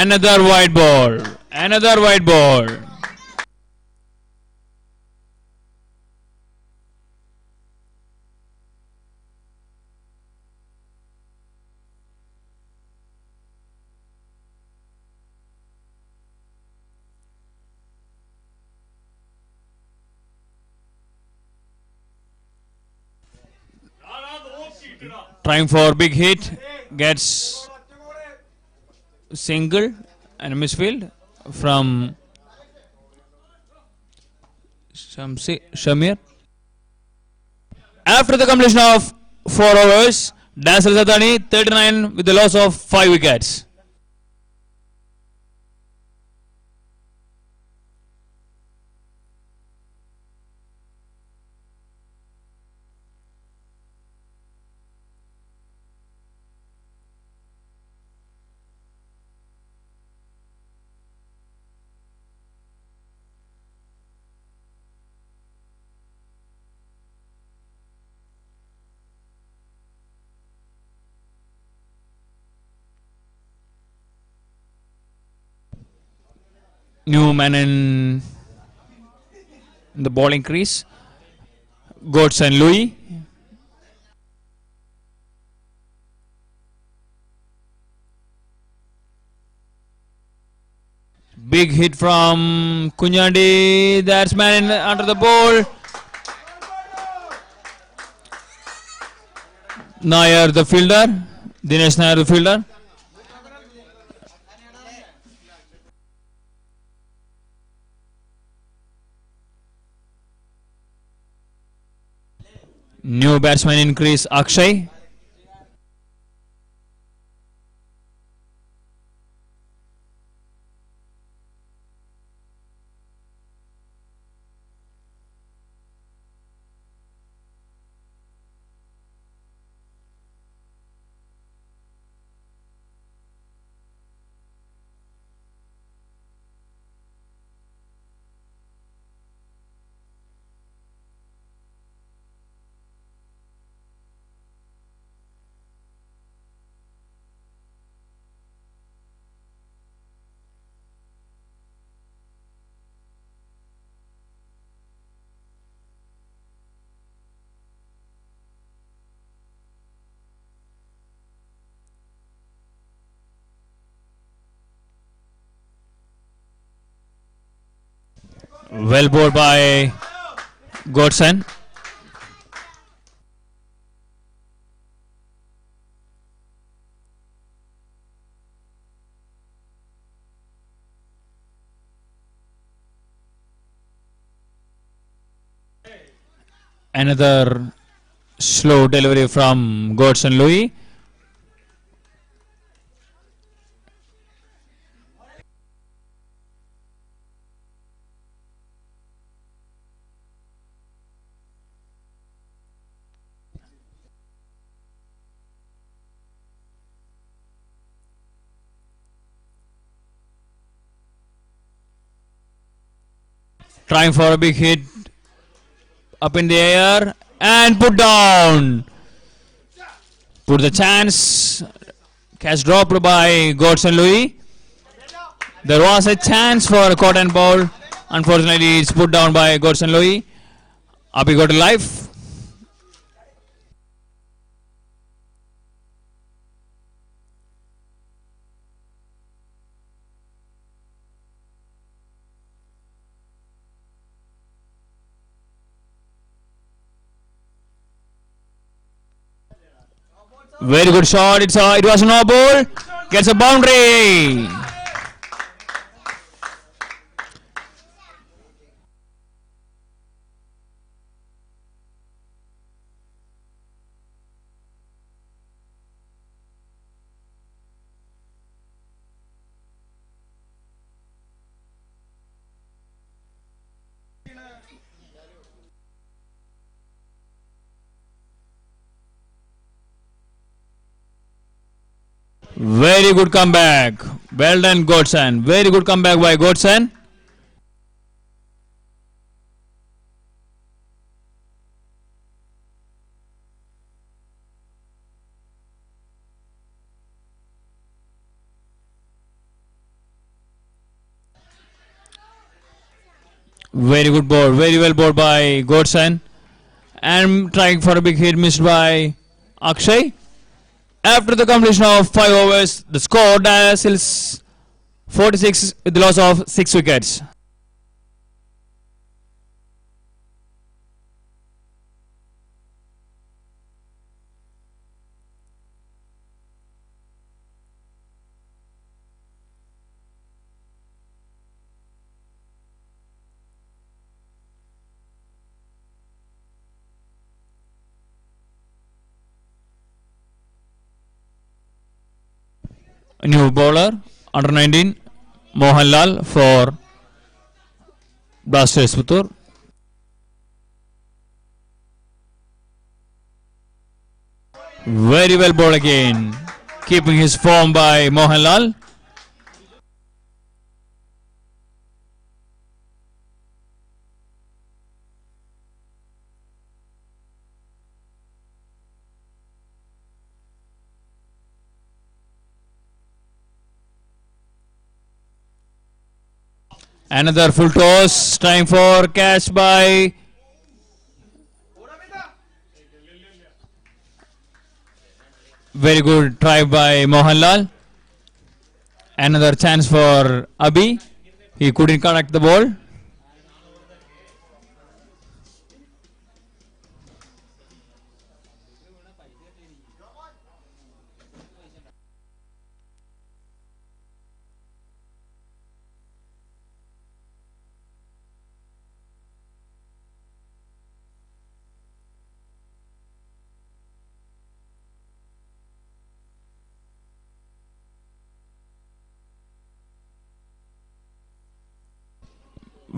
Another wide ball. Another wide ball. Trying for big hit, gets single and misfield from Shamir. After the completion of 4 overs, Dazzles Adani 39 with the loss of 5 wickets. New man in the bowling crease, Goats and Louis. Big hit from Kunyandi. That's man in, under the ball. Nair the fielder. Dinesh Nair the fielder. New batsman in crease, Akshay. Well bowled by Godson. Another slow delivery from Godson Louis. Trying for a big hit up in the air and put down. Put the chance. Catch dropped by Godson Louis. There was a chance for a cotton ball. Unfortunately, it's put down by Godson Louis. Up he got a life. Very good shot. It was a no ball. Gets a boundary. Very good comeback. Well done, Godson. Very good comeback by Godson. Very good ball. Very well bowled by Godson. And trying for a big hit missed by Akshay. After the completion of 5 overs, the score Dazzles 46 with the loss of 6 wickets. A new bowler, under 19, Mohanlal for Blasters Puttur. Very well bowled again, keeping his form by Mohanlal. Another full toss, time for catch by very good try by Mohanlal. Another chance for Abhi. He couldn't connect the ball.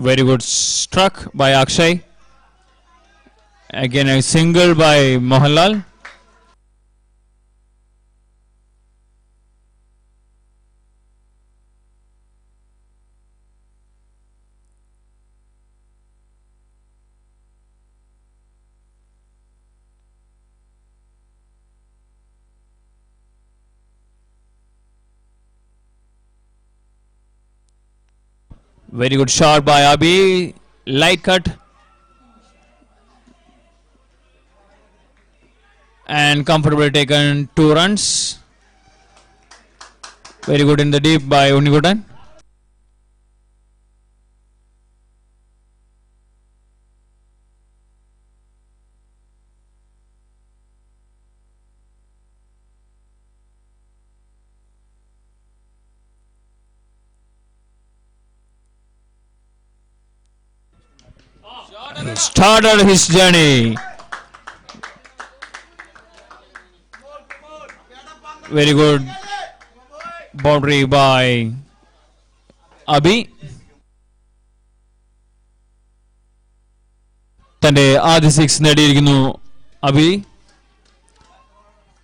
Very good struck by Akshay. Again a single by Mohanlal. Very good shot by Abhi. Light cut. And comfortably taken 2 runs. Very good in the deep by Unigudan. He started his journey. Very good boundary by Abhi. തന്റെ ആദ്യ 6 നേടിയിരിക്കുന്നു Abi.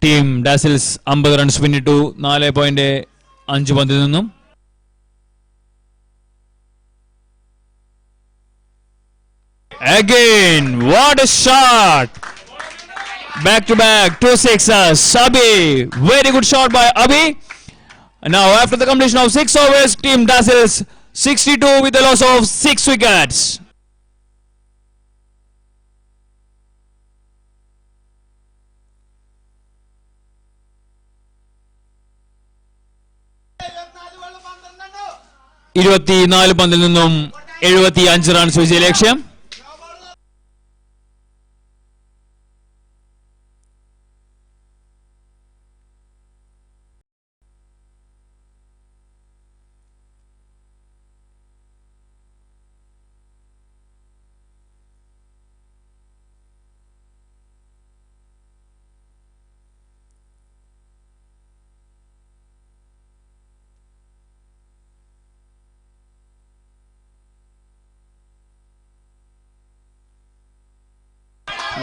Team dazzles 50 runs പിന്നിട്ടു 4.5 പന്തിൽ നിന്നും. Again, what a shot! Back to back, 2 sixes. Abhi, very good shot by Abhi. Now, after the completion of 6 overs, Team Dazzles 62 with a loss of 6 wickets. ഇരുപത്തിനാല് പന്തിൽ നിന്നും 75 runs വിജയ ലക്ഷ്യം.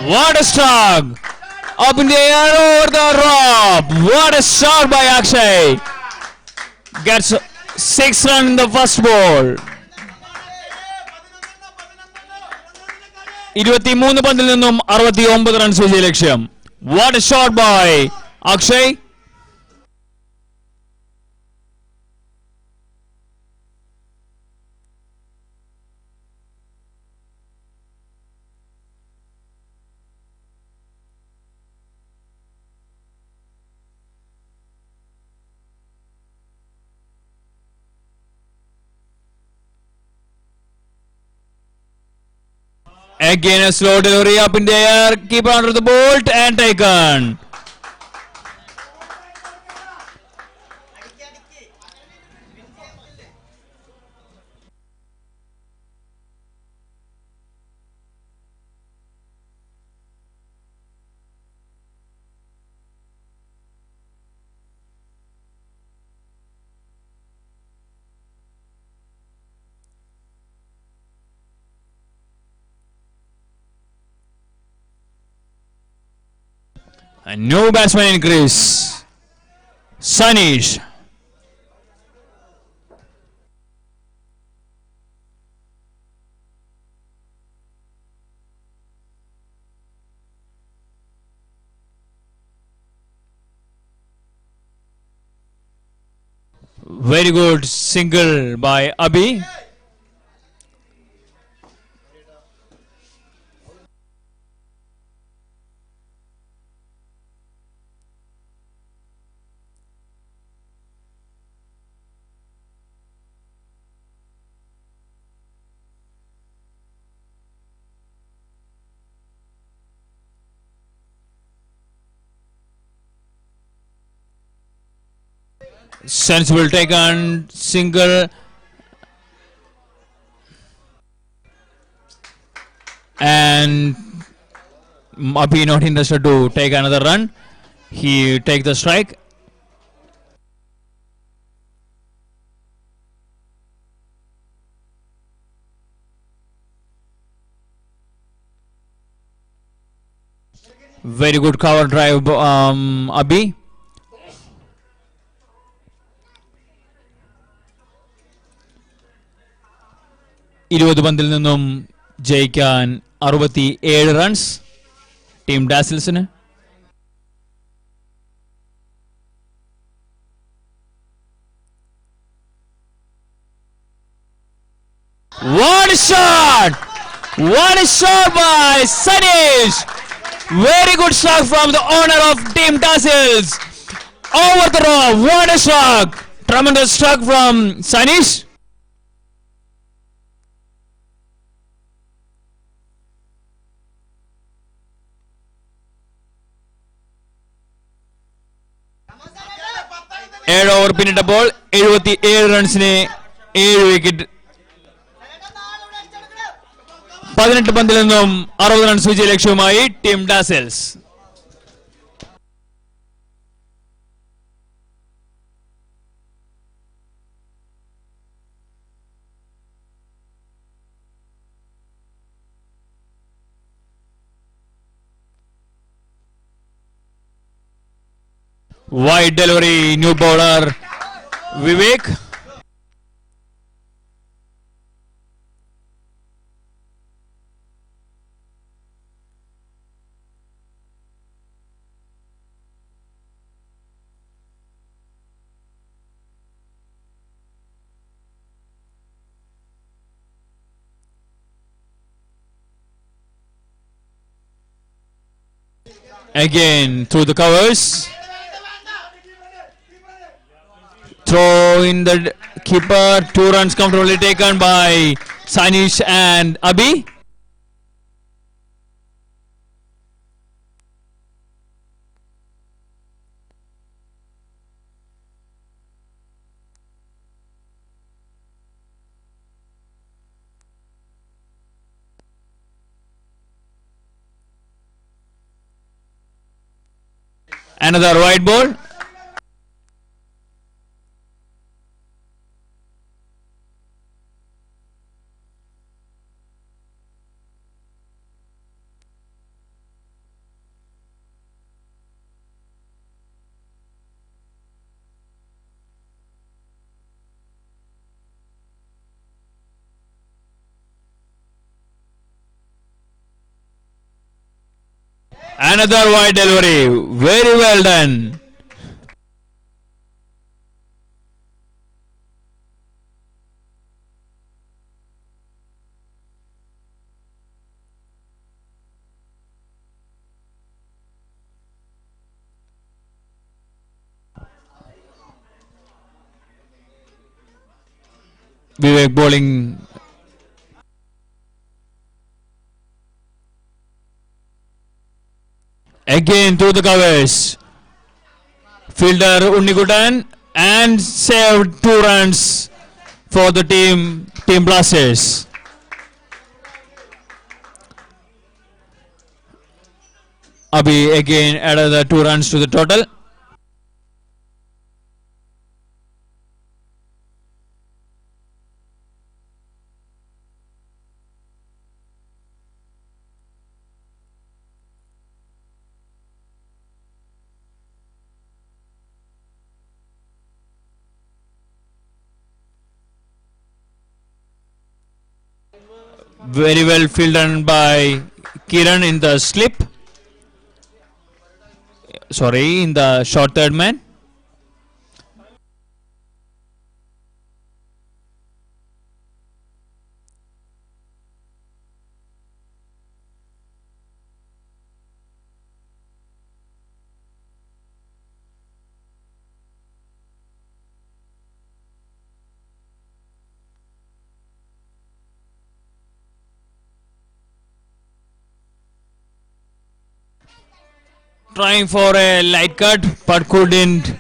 What a strike! Up in the air over the rope. What a shot by Akshay. Gets 6 runs in the first ball. 23 പന്തിൽ നിന്നും 69 runs വിജയ ലക്ഷ്യം. What a shot by Akshay. Again a slow delivery up in the air, keep under the bolt and taken. A new batsman in crease. Sanish. Very good single by Abhi. Sensible taken single, and Abhi not interested to take another run. He take the strike. Very good cover drive, Abhi. ഇരുപത് പന്തിൽ നിന്നും ജയിക്കാൻ 67 runs team ഡാസിൽസിന്. What a shot! What a shot by Sanish! Very good shot from the owner of Team Dazzles. Over the rope. What a shot! Tremendous shot from Sanish. ഏഴ് over പിന്നിട്ടപ്പോൾ 77 റൺസിന് 7 wicket. 18 പന്തിൽ നിന്നും 60 runs വിജയ ലക്ഷ്യവുമായി team ഡാസൽസ്. Wide delivery, new bowler Vivek. Again through the covers. Throw in the keeper. 2 runs comfortably taken by Sanish and Abhi. Another wide ball. Another wide delivery. Very well done. Vivek bowling. Again through the covers. Fielder Unnikutan and saved 2 runs for the team Blasters. Abhi again added the 2 runs to the total. Very well fielded by Kiran in the slip. Sorry, in the short third man. Trying for a light cut but couldn't.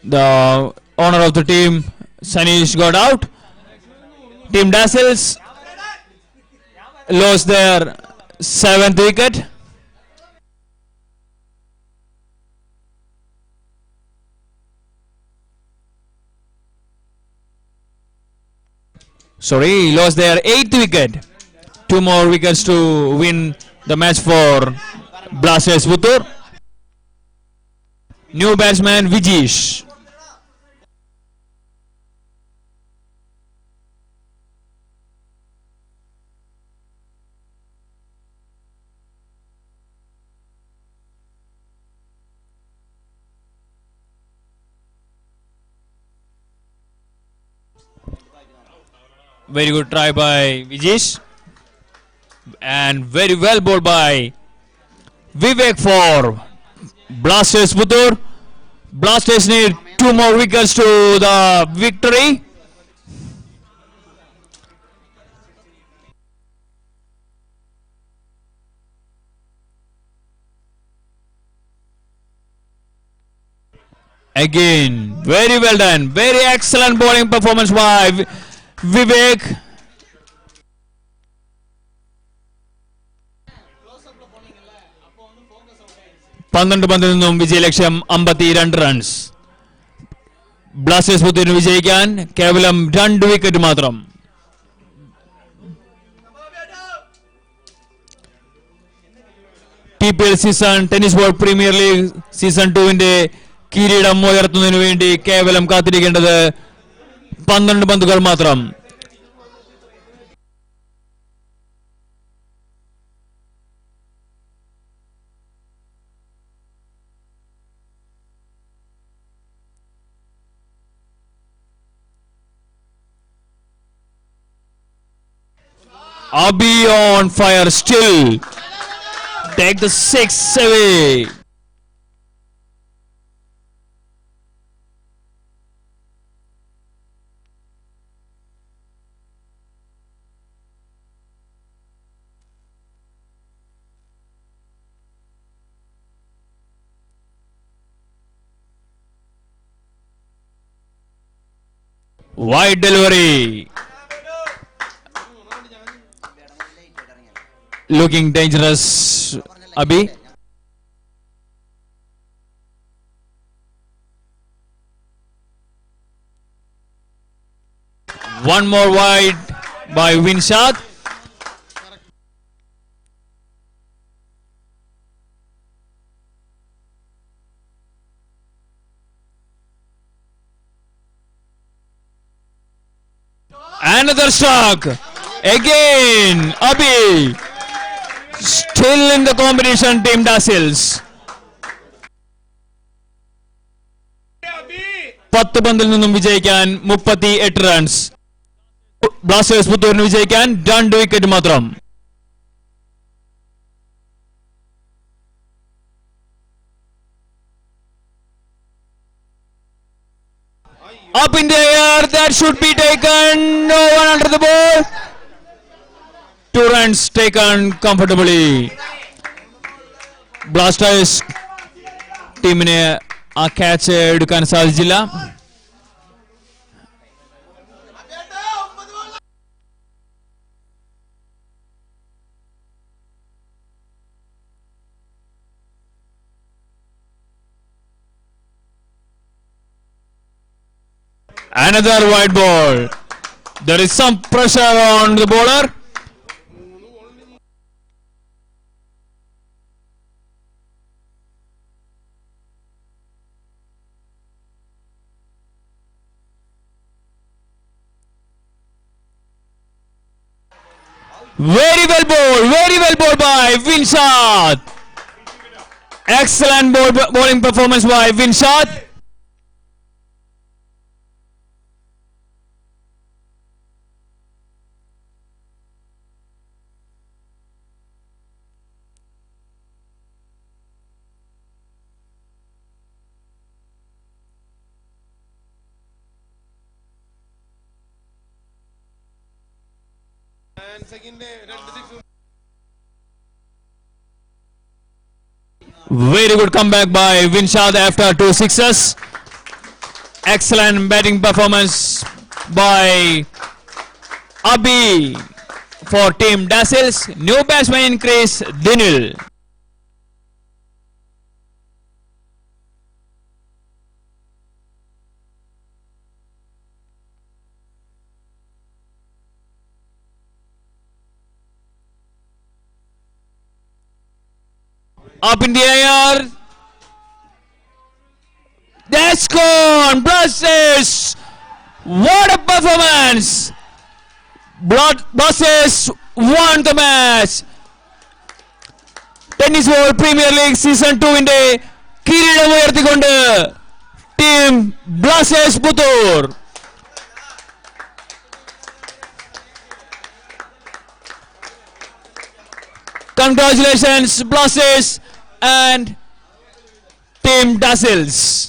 The owner of the team, Sanish, got out. Team Dazzles lost their seventh wicket. Sorry, lost their eighth wicket. Two more wickets to win the match for Blasters Puttur. New batsman Vijesh. Very good try by Vijesh. And very well bowled by Vivek for Blasters Puttur. Blasters need two more wickets to the victory. Again, very well done. Very excellent bowling performance by Vivek. പന്ത്രണ്ട് പന്തിൽ നിന്നും വിജയലക്ഷ്യം 52 runs. Blasters പുത്തൂരിന് വിജയിക്കാൻ കേവലം 2 wicket മാത്രം. TPL season tennis board premier league season 2-ന്റെ കിരീടം ഉയർത്തുന്നതിനു വേണ്ടി കേവലം കാത്തിരിക്കേണ്ടത് 12 പന്തുകൾ മാത്രം. Abhi on fire still. Take the 6 away. Wide delivery. Looking dangerous, Abhi. One more wide by Winshad. Another struck. Again, Abhi. Still in the competition, team Dazzles. 10 പന്തിൽ നിന്നും വിജയിക്കാൻ 38 റൺസ്. ബ്ലാസ്റ്റേഴ്സ് പുത്തൂരിന് വിജയിക്കാൻ 2 വിക്കറ്റ് മാത്രം. Up in the air, that should be taken. No one under the ball. 2 runs taken comfortably. Blasters ടീമിന് ആ catch എടുക്കാൻ സാധിച്ചില്ല. Another wide ball. There is some pressure on the bowler. Very well bowled by Vinshad. Excellent bowling performance by Vinshad. Very good comeback by Vinshad after 2 sixes. Excellent batting performance by Abi for team Dazzles. New batsman increase Dinil. Up in the air. That's gone. Blasters. What a performance. Blasters won the match. Tennis World Premier League Season 2 ന്റെ കിരീടം ഉയർത്തിക്കൊണ്ട് team Blasters Puthur. Congratulations Blasters and team Dazzles.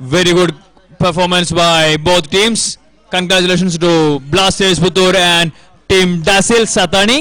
Very good performance by both teams. Congratulations to Blasters Puttur and team Dazzles Satani.